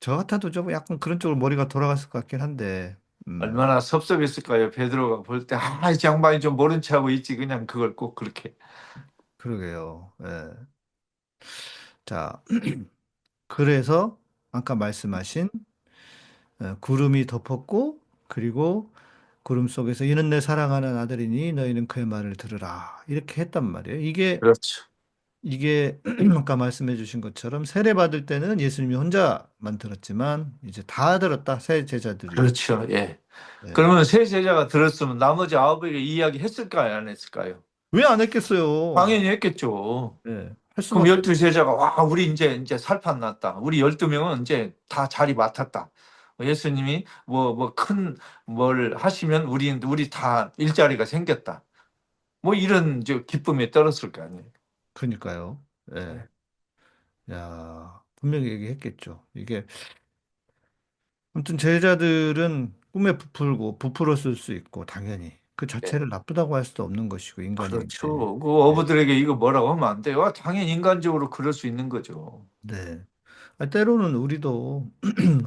[SPEAKER 4] 저 같아도 좀 약간 그런 쪽으로 머리가 돌아갔을 것 같긴 한데,
[SPEAKER 5] 얼마나 섭섭했을까요, 베드로가 볼 때. 아, 이 양반이 좀 모른 체 하고 있지. 그냥 그걸 꼭 그렇게.
[SPEAKER 4] 그러게요. 예. 자, 그래서 아까 말씀하신 구름이 덮었고, 그리고 구름 속에서 이는 내 사랑하는 아들이니 너희는 그의 말을 들으라. 이렇게 했단 말이에요.
[SPEAKER 5] 그렇죠.
[SPEAKER 4] 이게 아까 말씀해 주신 것처럼 세례 받을 때는 예수님이 혼자만 들었지만 이제 다 들었다. 세 제자들이.
[SPEAKER 5] 그렇죠. 예.
[SPEAKER 4] 네.
[SPEAKER 5] 그러면 세 제자가 들었으면 나머지 아홉에게 이야기 했을까요, 안 했을까요?
[SPEAKER 4] 왜 안 했겠어요?
[SPEAKER 5] 당연히 했겠죠.
[SPEAKER 4] 네. 할
[SPEAKER 5] 그럼
[SPEAKER 4] 수밖에.
[SPEAKER 5] 12제자가, 와, 우리 이제 살판 났다. 우리 12명은 이제 다 자리 맡았다. 예수님이 뭐 큰 뭘 하시면 우리 다 일자리가 생겼다. 뭐 이런 저 기쁨에 떨었을 거 아니에요.
[SPEAKER 4] 그러니까요. 예.
[SPEAKER 5] 네.
[SPEAKER 4] 야, 분명히 얘기했겠죠. 이게 아무튼 제자들은 꿈에 부풀었을 수 있고 당연히 그
[SPEAKER 5] 네.
[SPEAKER 4] 자체를 나쁘다고 할 수도 없는 것이고 인간인데.
[SPEAKER 5] 그렇죠. 그
[SPEAKER 4] 예.
[SPEAKER 5] 어부들에게 이거 뭐라고 하면 안 돼요. 아, 당연히 인간적으로 그럴 수 있는 거죠.
[SPEAKER 4] 네. 때로는 우리도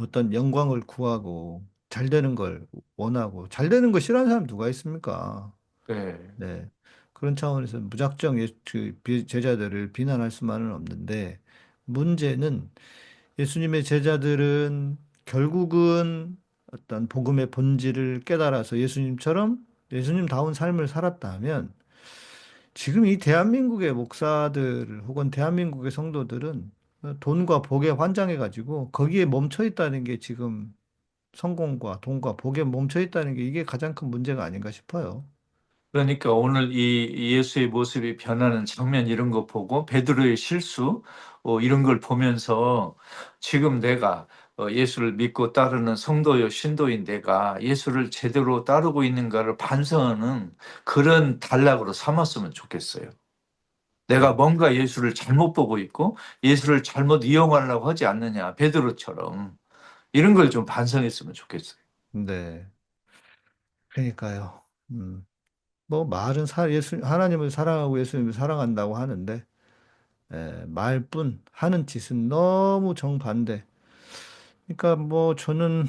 [SPEAKER 4] 어떤 영광을 구하고 잘 되는 걸 원하고 잘 되는 거 싫어하는 사람 누가 있습니까?
[SPEAKER 5] 네.
[SPEAKER 4] 네. 그런 차원에서 무작정 제자들을 비난할 수만은 없는데 문제는 예수님의 제자들은 결국은 어떤 복음의 본질을 깨달아서 예수님처럼 예수님다운 삶을 살았다면 지금 이 대한민국의 목사들 혹은 대한민국의 성도들은 돈과 복에 환장해가지고 거기에 멈춰 있다는 게 지금 성공과 돈과 복에 멈춰 있다는 게 이게 가장 큰 문제가 아닌가 싶어요.
[SPEAKER 5] 그러니까 오늘 이 예수의 모습이 변하는 장면 이런 거 보고 베드로의 실수 이런 걸 보면서 지금 내가 예수를 믿고 따르는 성도요 신도인 내가 예수를 제대로 따르고 있는가를 반성하는 그런 단락으로 삼았으면 좋겠어요. 내가
[SPEAKER 4] 네.
[SPEAKER 5] 뭔가 예수를 잘못 보고 있고 예수를 잘못 이용하려고 하지 않느냐 베드로처럼 이런 걸 좀 반성했으면 좋겠어요.
[SPEAKER 4] 네. 그러니까요. 뭐 말은 하나님을 사랑하고 예수님을 사랑한다고 하는데 말뿐 하는 짓은 너무 정반대. 그러니까 뭐 저는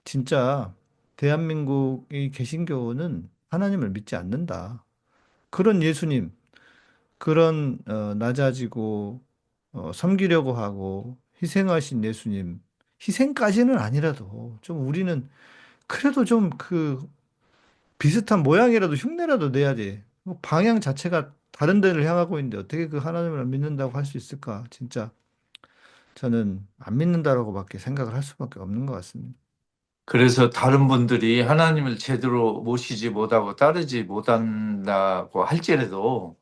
[SPEAKER 4] 진짜 대한민국의 개신교는 하나님을 믿지 않는다. 그런 예수님, 그런 낮아지고 섬기려고 하고 희생하신 예수님, 희생까지는 아니라도 좀 우리는 그래도 좀 그 비슷한 모양이라도 흉내라도 내야지. 뭐 방향 자체가 다른 데를 향하고 있는데 어떻게 그 하나님을 안 믿는다고 할 수 있을까? 진짜 저는 안 믿는다라고밖에 생각을 할 수밖에 없는 것 같습니다.
[SPEAKER 5] 그래서 다른 분들이 하나님을 제대로 모시지 못하고 따르지 못한다고 할지라도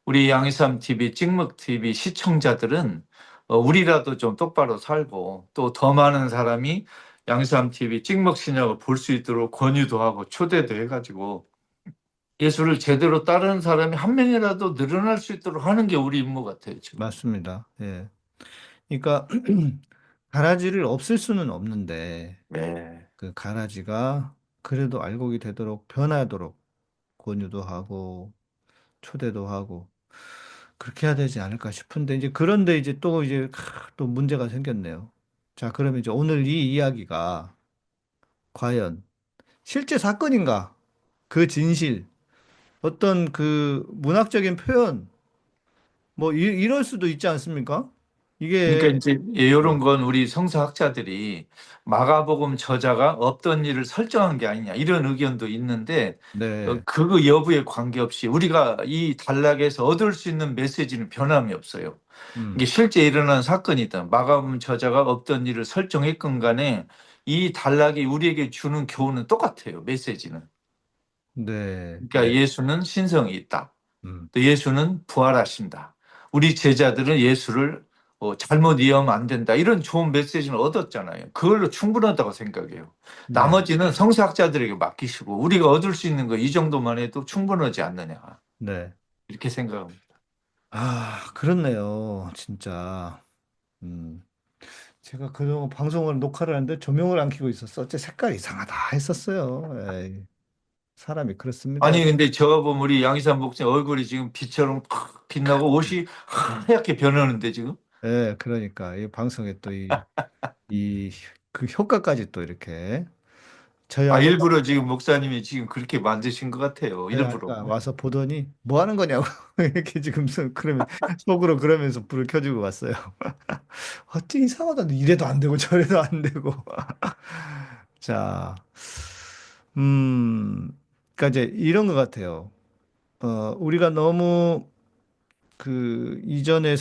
[SPEAKER 5] 우리 양희삼 TV, 찍먹 TV 시청자들은 우리라도 좀 똑바로 살고 또 더 많은 사람이 양희삼 TV 찍먹 신약을 볼 수 있도록 권유도 하고 초대도 해가지고 예수를 제대로 따르는 사람이 한 명이라도 늘어날 수 있도록 하는 게 우리 임무 같아요, 지금.
[SPEAKER 4] 맞습니다. 예. 그러니까 가라지를 없앨 수는 없는데
[SPEAKER 5] 네.
[SPEAKER 4] 그 가라지가 그래도 알곡이 되도록 변하도록 권유도 하고 초대도 하고 그렇게 해야 되지 않을까 싶은데 이제 그런데 이제 또 문제가 생겼네요. 자, 그러면 이제 오늘 이 이야기가 과연 실제 사건인가? 그 진실, 어떤 그 문학적인 표현, 뭐 이럴 수도 있지 않습니까?
[SPEAKER 5] 그러니까
[SPEAKER 4] 이게
[SPEAKER 5] 이제 이런 건 우리 성서학자들이 마가복음 저자가 없던 일을 설정한 게 아니냐 이런 의견도 있는데
[SPEAKER 4] 네,
[SPEAKER 5] 그 여부에 관계없이 우리가 이 단락에서 얻을 수 있는 메시지는 변함이 없어요. 이게
[SPEAKER 4] 음,
[SPEAKER 5] 실제 일어난 사건이든 마가복음 저자가 없던 일을 설정했건 간에 이 단락이 우리에게 주는 교훈은 똑같아요. 메시지는.
[SPEAKER 4] 네,
[SPEAKER 5] 그러니까
[SPEAKER 4] 네,
[SPEAKER 5] 예수는 신성이 있다.
[SPEAKER 4] 음,
[SPEAKER 5] 또 예수는 부활하신다. 우리 제자들은 예수를 잘못 이해하면 안 된다. 이런 좋은 메시지를 얻었잖아요. 그걸로 충분하다고 생각해요.
[SPEAKER 4] 네,
[SPEAKER 5] 나머지는 성서학자들에게 맡기시고 우리가 얻을 수 있는 거 이 정도만 해도 충분하지 않느냐.
[SPEAKER 4] 네.
[SPEAKER 5] 이렇게 생각합니다.
[SPEAKER 4] 아, 그렇네요. 진짜. 음. 제가 그동안 방송을 녹화를 하는데 조명을 안 켜고 있었어. 어째 색깔이 이상하다 했었어요. 에이, 사람이 그렇습니다.
[SPEAKER 5] 아니 근데 저 보면 우리 양희삼 목사님 얼굴이 지금 빛처럼 팍 빛나고 옷이 하얗게 변하는데 지금
[SPEAKER 4] 예, 그러니까 이 방송에 또 이 그 효과까지 또 이렇게 저양해.
[SPEAKER 5] 일부러 지금 목사님이 지금 그렇게 만드신 것 같아요. 일부러.
[SPEAKER 4] 그러니까 와서 보더니 뭐 하는 거냐고 이렇게 지금 그러면 속으로 그러면서 불을 켜주고 왔어요. 어째 이상하다. 이래도 안 되고 저래도 안 되고. 자, 그러니까 이제 이런 것 같아요. 우리가 너무 그 이전의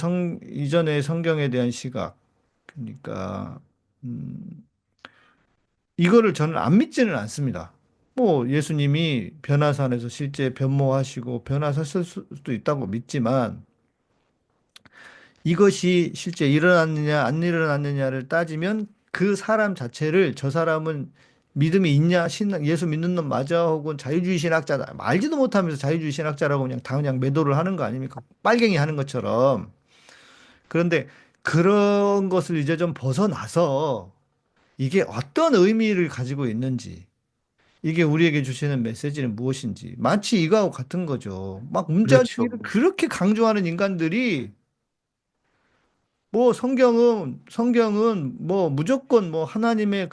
[SPEAKER 4] 성경에 대한 시각, 그러니까 이거를 저는 안 믿지는 않습니다. 뭐 예수님이 변화산에서 실제 변모하시고 변화하실 수도 있다고 믿지만 이것이 실제 일어났느냐 안 일어났느냐를 따지면 그 사람 자체를 저 사람은 믿음이 있냐 신앙 예수 믿는 놈 맞아 혹은 자유주의 신학자다 알지도 못하면서 자유주의 신학자라고 그냥 다 그냥 매도를 하는 거 아닙니까? 빨갱이 하는 것처럼. 그런데 그런 것을 이제 좀 벗어나서 이게 어떤 의미를 가지고 있는지, 이게 우리에게 주시는 메시지는 무엇인지, 마치 이거하고 같은 거죠. 막
[SPEAKER 5] 그렇죠.
[SPEAKER 4] 문자주의를 그렇게 강조하는 인간들이 뭐 성경은 뭐 무조건 뭐 하나님의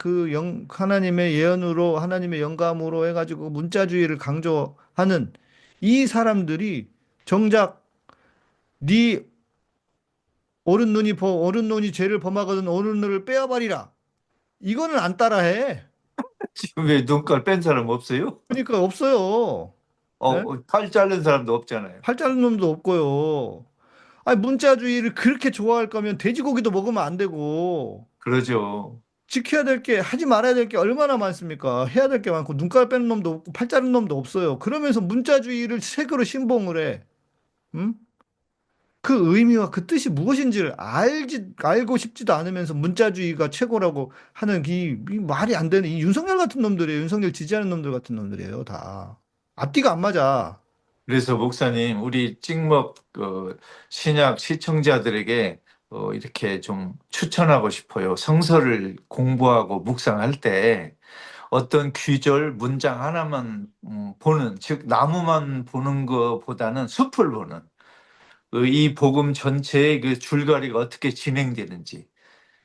[SPEAKER 4] 하나님의 예언으로 하나님의 영감으로 해가지고 문자주의를 강조하는 이 사람들이 정작 네 오른 눈이 죄를 범하거든 오른 눈을 빼어버리라. 이거는 안 따라해.
[SPEAKER 5] 지금 왜 눈깔 뺀 사람 없어요?
[SPEAKER 4] 그러니까 없어요. 예?
[SPEAKER 5] 팔 자른 사람도 없잖아요.
[SPEAKER 4] 팔 자른 놈도 없고요. 아니 문자주의를 그렇게 좋아할 거면 돼지고기도 먹으면 안 되고
[SPEAKER 5] 그러죠.
[SPEAKER 4] 지켜야 될 게 하지 말아야 될 게 얼마나 많습니까? 해야 될 게 많고 눈깔 빼는 놈도 없고 팔 자른 놈도 없어요. 그러면서 문자주의를 색으로 신봉을 해. 응? 그 의미와 그 뜻이 무엇인지를 알고 싶지도 않으면서 문자주의가 최고라고 하는 이 말이 안 되는 이 윤석열 같은 놈들이에요. 윤석열 지지하는 놈들 같은 놈들이에요, 다. 앞뒤가 안 맞아.
[SPEAKER 5] 그래서 목사님, 우리 찍먹 신약 시청자들에게 이렇게 좀 추천하고 싶어요. 성서를 공부하고 묵상할 때 어떤 귀절, 문장 하나만 보는, 즉 나무만 보는 것보다는 숲을 보는 이 복음 전체의 그 줄거리가 어떻게 진행되는지.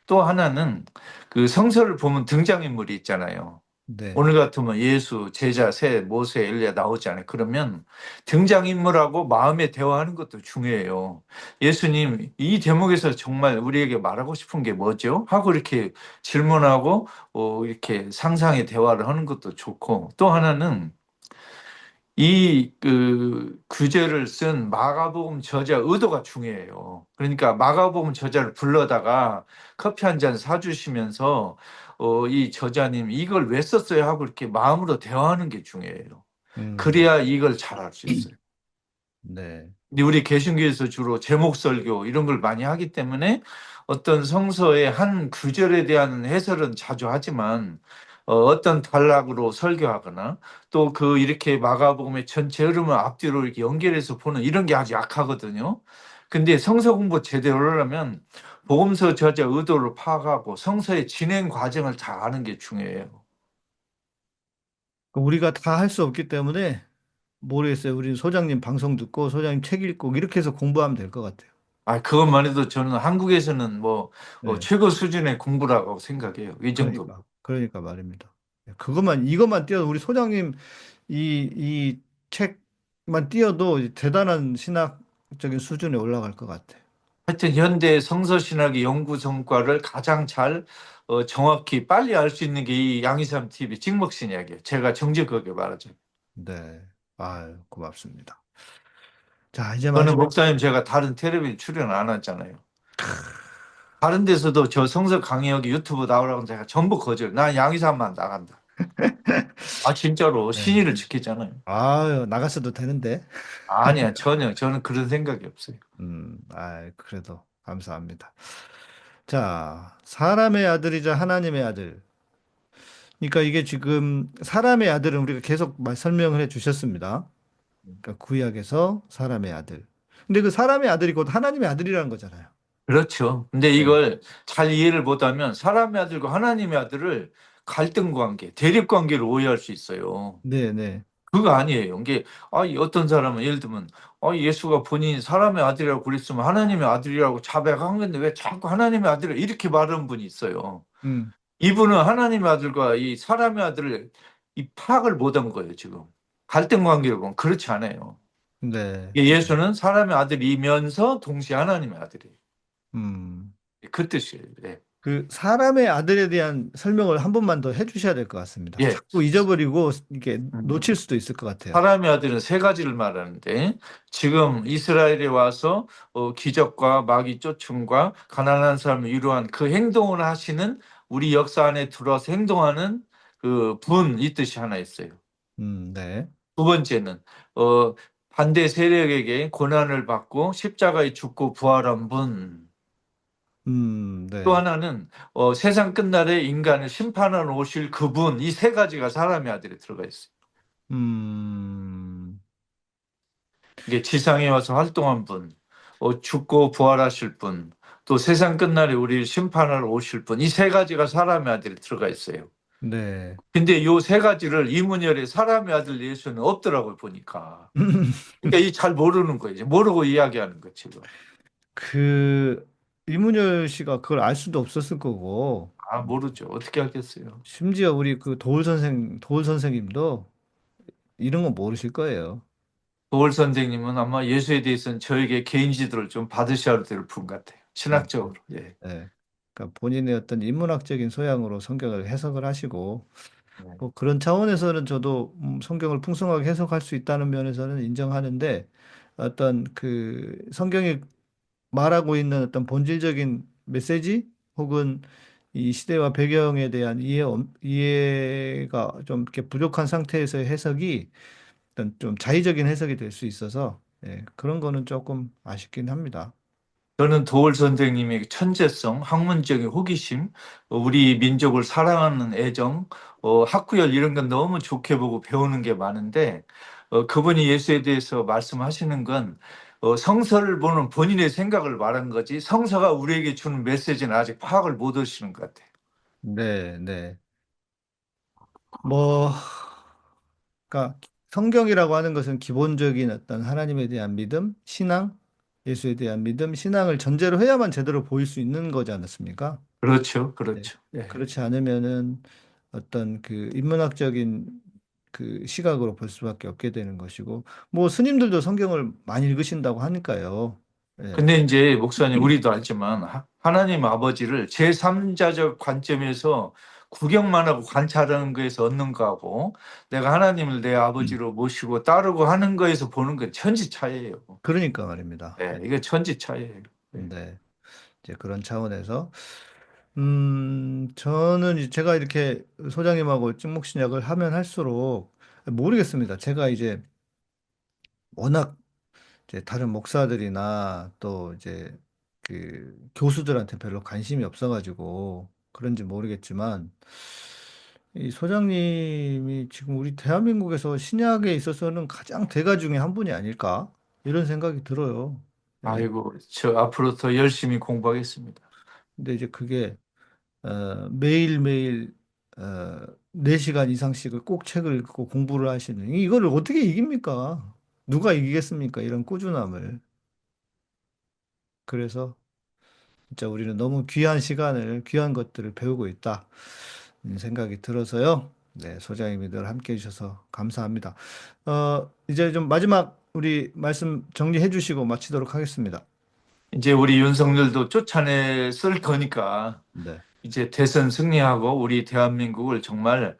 [SPEAKER 5] 또 하나는 그 성서를 보면 등장인물이 있잖아요.
[SPEAKER 4] 네.
[SPEAKER 5] 오늘 같으면 예수, 제자, 새, 모세, 엘리야 나오잖아요. 그러면 등장인물하고 마음의 대화하는 것도 중요해요. 예수님, 이 대목에서 정말 우리에게 말하고 싶은 게 뭐죠? 하고 이렇게 질문하고 이렇게 상상의 대화를 하는 것도 좋고 또 하나는 이 그 규제를 쓴 마가복음 저자 의도가 중요해요. 그러니까 마가복음 저자를 불러다가 커피 한 잔 사주시면서 이 저자님 이걸 왜 썼어요 하고 이렇게 마음으로 대화하는 게 중요해요.
[SPEAKER 4] 음,
[SPEAKER 5] 그래야 이걸 잘 알 수 있어요.
[SPEAKER 4] 네.
[SPEAKER 5] 근데 우리 개신교에서 주로 제목 설교 이런 걸 많이 하기 때문에 어떤 성서의 한 구절에 대한 해설은 자주 하지만 어떤 단락으로 설교하거나 또 그 이렇게 마가복음의 전체 흐름을 앞뒤로 이렇게 연결해서 보는 이런 게 아주 약하거든요. 근데 성서 공부 제대로 하려면 복음서 저자 의도를 파악하고 성서의 진행 과정을 잘 아는 게 중요해요.
[SPEAKER 4] 우리가 다 할 수 없기 때문에 모르겠어요. 우리 소장님 방송 듣고 소장님 책 읽고 이렇게 해서 공부하면 될 것 같아요.
[SPEAKER 5] 그것만 해도 저는 한국에서는 뭐
[SPEAKER 4] 네.
[SPEAKER 5] 최고 수준의 공부라고 생각해요. 이 정도.
[SPEAKER 4] 그러니까 말입니다. 그것만 이것만 띄어도 우리 소장님 이 책만 띄어도 대단한 신학적인 수준에 올라갈 것 같아.
[SPEAKER 5] 하여튼 현대 성서신학의 연구 성과를 가장 잘 정확히 빨리 알 수 있는 게 이 양희삼 TV 찍먹신이야기예요. 제가 정직하게 말하죠.
[SPEAKER 4] 네. 아유, 고맙습니다. 자, 이제
[SPEAKER 5] 저는
[SPEAKER 4] 마지막.
[SPEAKER 5] 목사님 제가 다른 텔레비전 출연 안 했잖아요. 다른 데서도 저 성서 강의하기 유튜브 나오라고 제가 전부 거절. 난 양희삼만 나간다. 아 진짜로
[SPEAKER 4] 네.
[SPEAKER 5] 신의를 지키잖아요.
[SPEAKER 4] 아유, 나갔어도 되는데.
[SPEAKER 5] 아니야 전혀 저는 그런 생각이 없어요.
[SPEAKER 4] 그래도 감사합니다. 자, 사람의 아들이자 하나님의 아들. 그러니까 이게 지금 사람의 아들은 우리가 계속 설명을 해 주셨습니다. 그러니까 구약에서 사람의 아들. 근데 그 사람의 아들이 곧 하나님의 아들이라는 거잖아요.
[SPEAKER 5] 그렇죠. 근데
[SPEAKER 4] 네.
[SPEAKER 5] 이걸 잘 이해를 못하면 사람의 아들과 하나님의 아들을 갈등 관계, 대립 관계로 오해할 수 있어요.
[SPEAKER 4] 네, 네.
[SPEAKER 5] 그거 아니에요. 이게 어떤 사람은 예를 들면 예수가 본인이 사람의 아들이라고 그랬으면 하나님의 아들이라고 자백한 건데 왜 자꾸 하나님의 아들을 이렇게 말하는 분이 있어요.
[SPEAKER 4] 음,
[SPEAKER 5] 이분은 하나님의 아들과 이 사람의 아들을 이 파악을 못한 거예요, 지금. 갈등 관계를 보면 그렇지 않아요.
[SPEAKER 4] 네.
[SPEAKER 5] 예수는 사람의 아들이면서 동시에 하나님의 아들이에요.
[SPEAKER 4] 음.
[SPEAKER 5] 그 뜻이에요. 네.
[SPEAKER 4] 그 사람의 아들에 대한 설명을 한 번만 더 해주셔야 될 것 같습니다.
[SPEAKER 5] 예.
[SPEAKER 4] 자꾸 잊어버리고 이게
[SPEAKER 5] 음.
[SPEAKER 4] 놓칠 수도 있을 것 같아요.
[SPEAKER 5] 사람의 아들은 세 가지를 말하는데 지금 이스라엘에 와서 기적과 마귀 쫓음과 가난한 사람을 위로한 그 행동을 하시는 우리 역사 안에 들어와서 행동하는 그 분 이 뜻이 하나 있어요.
[SPEAKER 4] 네.
[SPEAKER 5] 두 번째는 어, 반대 세력에게 고난을 받고 십자가에 죽고 부활한 분. 또
[SPEAKER 4] 네.
[SPEAKER 5] 하나는 세상 끝날에 인간을 심판하러 오실 그분. 이 세 가지가 사람의 아들에 들어가 있어요.
[SPEAKER 4] 음,
[SPEAKER 5] 이게 지상에 와서 활동한 분, 죽고 부활하실 분, 또 세상 끝날에 우리를 심판하러 오실 분. 이 세 가지가 사람의 아들에 들어가 있어요.
[SPEAKER 4] 네.
[SPEAKER 5] 근데 요 세 가지를 이문열의 사람의 아들 예수는 없더라고요, 보니까. 그러니까 이 잘 모르는 거예요. 이제 모르고 이야기하는 거 지금.
[SPEAKER 4] 그 이문열 씨가 그걸 알 수도 없었을 거고,
[SPEAKER 5] 모르죠. 어떻게 알겠어요.
[SPEAKER 4] 심지어 우리 그 도울 선생님도 이런 거 모르실 거예요.
[SPEAKER 5] 도월 선생님은 아마 예수에 대해서는 저에게 개인 지도를 좀 받으셔야 될 분 같아요.
[SPEAKER 4] 음,
[SPEAKER 5] 신학적으로. 예.
[SPEAKER 4] 네. 그러니까 본인의 어떤 인문학적인 소양으로 성경을 해석을 하시고,
[SPEAKER 5] 네.
[SPEAKER 4] 뭐 그런 차원에서는 저도 성경을 풍성하게 해석할 수 있다는 면에서는 인정하는데, 어떤 그 성경이 말하고 있는 어떤 본질적인 메시지 혹은 이 시대와 배경에 대한 이해가 좀 이렇게 부족한 상태에서의 해석이 어떤 좀 자의적인 해석이 될 수 있어서 그런 거는 조금 아쉽긴 합니다.
[SPEAKER 5] 저는 도월 선생님의 천재성, 학문적인 호기심, 우리 민족을 사랑하는 애정, 학구열 이런 건 너무 좋게 보고 배우는 게 많은데 그분이 예수에 대해서 말씀하시는 건 성서를 보는 본인의 생각을 말한 거지 성서가 우리에게 주는 메시지는 아직 파악을 못 하시는 것 같아요.
[SPEAKER 4] 네, 네. 뭐, 그러니까 성경이라고 하는 것은 기본적인 어떤 하나님에 대한 믿음, 신앙, 예수에 대한 믿음, 신앙을 전제로 해야만 제대로 보일 수 있는 거지 않습니까?
[SPEAKER 5] 그렇죠,
[SPEAKER 4] 네.
[SPEAKER 5] 그렇죠. 예.
[SPEAKER 4] 그렇지 않으면은 어떤 그 인문학적인 그 시각으로 볼 수밖에 없게 되는 것이고, 뭐 스님들도 성경을 많이 읽으신다고 하니까요. 예.
[SPEAKER 5] 근데 이제 목사님 우리도 알지만 하나님 아버지를 제3자적 관점에서 구경만 하고 관찰하는 거에서 얻는 거하고 내가 하나님을 내
[SPEAKER 4] 음.
[SPEAKER 5] 아버지로 모시고 따르고 하는 거에서 보는 건 천지 차이예요.
[SPEAKER 4] 그러니까 말입니다.
[SPEAKER 5] 네, 이게 천지 차이예요. 네.
[SPEAKER 4] 네. 이제 그런 차원에서, 저는 제가 이렇게 소장님하고 찍목신약을 하면 할수록 모르겠습니다. 제가 이제 워낙 이제 다른 목사들이나 또 이제 그 교수들한테 별로 관심이 없어가지고 그런지 모르겠지만 이 소장님이 지금 우리 대한민국에서 신약에 있어서는 가장 대가 중에 한 분이 아닐까 이런 생각이 들어요. 예.
[SPEAKER 5] 아이고, 저 앞으로 더 열심히 공부하겠습니다.
[SPEAKER 4] 근데 이제 그게 매일매일 4시간 이상씩을 꼭 책을 읽고 공부를 하시는 이거를 어떻게 이깁니까? 누가 이기겠습니까? 이런 꾸준함을. 그래서 진짜 우리는 너무 귀한 시간을, 귀한 것들을 배우고 있다. 생각이 들어서요. 네, 소장님이 늘 함께 해주셔서 감사합니다. 이제 좀 마지막 우리 말씀 정리해 주시고 마치도록 하겠습니다.
[SPEAKER 5] 이제 우리 윤석열도 쫓아냈을 거니까
[SPEAKER 4] 네.
[SPEAKER 5] 이제 대선 승리하고 우리 대한민국을 정말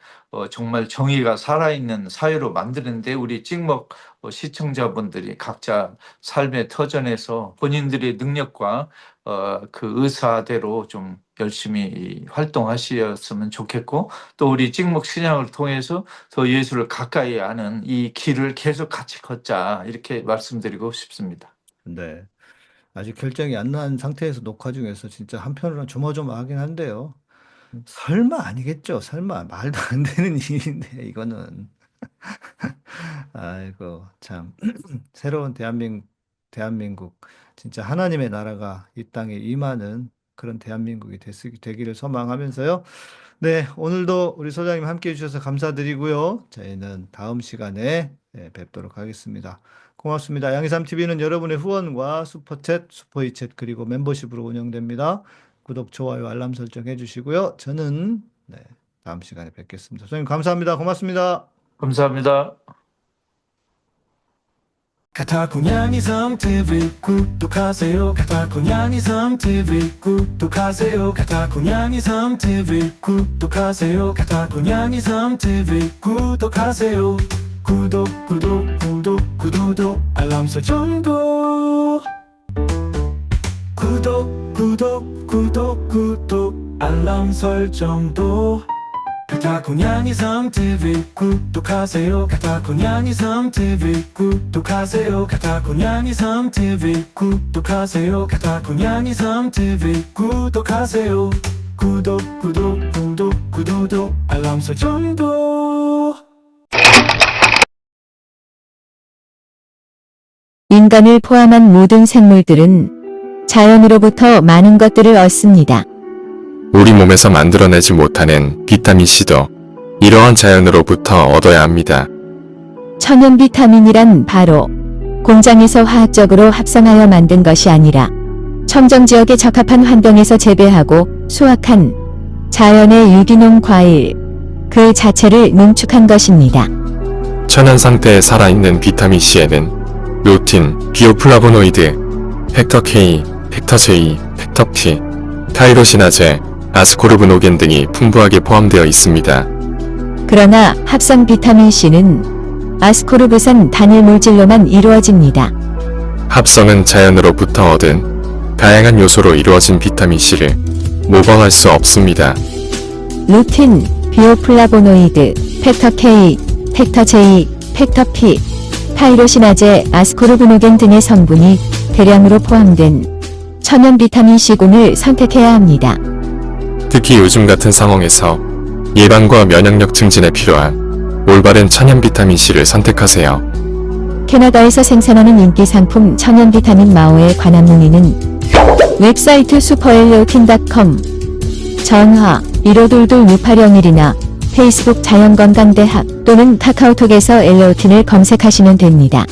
[SPEAKER 5] 정말 정의가 살아있는 사회로 만드는데 우리 찍먹 시청자분들이 각자 삶의 터전에서 본인들의 능력과 그 의사대로 좀 열심히 활동하셨으면 좋겠고, 또 우리 찍먹 신앙을 통해서 더 예수를 가까이 아는 이 길을 계속 같이 걷자, 이렇게 말씀드리고 싶습니다.
[SPEAKER 4] 네. 아직 결정이 안 난 상태에서 녹화 중에서 진짜 한편으로는 조마조마하긴 한데요. 설마 아니겠죠? 설마 말도 안 되는 일인데 이거는. 아이고 참 새로운 대한민국 진짜 하나님의 나라가 이 땅에 임하는 그런 대한민국이 되기를 소망하면서요. 네, 오늘도 우리 소장님 함께 해주셔서 감사드리고요. 저희는 다음 시간에 뵙도록 하겠습니다. 고맙습니다. 양희삼TV는 여러분의 후원과 슈퍼챗, 슈퍼이챗 그리고 멤버십으로 운영됩니다. 구독, 좋아요, 알람 설정 해주시고요. 저는 다음 시간에 뵙겠습니다. 소장님 감사합니다. 고맙습니다.
[SPEAKER 5] 감사합니다.
[SPEAKER 1] 가타고양이삼TV 구독하세요. 가타고양이삼TV 구독하세요. 가타고양이삼TV 구독하세요. 가타고양이삼TV 구독하세요. 구독 알람 설정도 구독 알람 설정도 가타고양이삼TV 구독하세요. 가타고양이삼TV 구독하세요. 가타고양이삼TV 구독하세요. 가타고양이삼TV 구독하세요. 구독 알람 설정도.
[SPEAKER 6] 인간을 포함한 모든 생물들은 자연으로부터 많은 것들을 얻습니다.
[SPEAKER 7] 우리 몸에서 만들어내지 못하는 비타민C도 이러한 자연으로부터 얻어야 합니다.
[SPEAKER 6] 천연 비타민이란 바로 공장에서 화학적으로 합성하여 만든 것이 아니라 청정지역에 적합한 환경에서 재배하고 수확한 자연의 유기농 과일 그 자체를 농축한 것입니다.
[SPEAKER 7] 천연 상태에 살아있는 비타민C에는 루틴, 비오플라보노이드, 팩터 K, 팩터 J, 팩터 P, 타이로시나제, 아스코르브노겐 등이 풍부하게 포함되어 있습니다.
[SPEAKER 6] 그러나 합성 비타민C는 아스코르브산 단일 물질로만 이루어집니다.
[SPEAKER 7] 합성은 자연으로부터 얻은 다양한 요소로 이루어진 비타민C를 모방할 수 없습니다.
[SPEAKER 6] 루틴, 비오플라보노이드, 팩터 K, 팩터 J, 팩터 P, 타이로시나제, 아스코르브노겐 등의 성분이 대량으로 포함된 천연 비타민C군을 선택해야 합니다.
[SPEAKER 7] 특히 요즘 같은 상황에서 예방과 면역력 증진에 필요한 올바른 천연 비타민C를 선택하세요.
[SPEAKER 6] 캐나다에서 생산하는 인기 상품 천연 비타민 마오에 관한 문의는 웹사이트 supereleutin.com, 전화 1522-6801이나 페이스북 자연건강대학 또는 카카오톡에서 엘레오틴을 검색하시면 됩니다.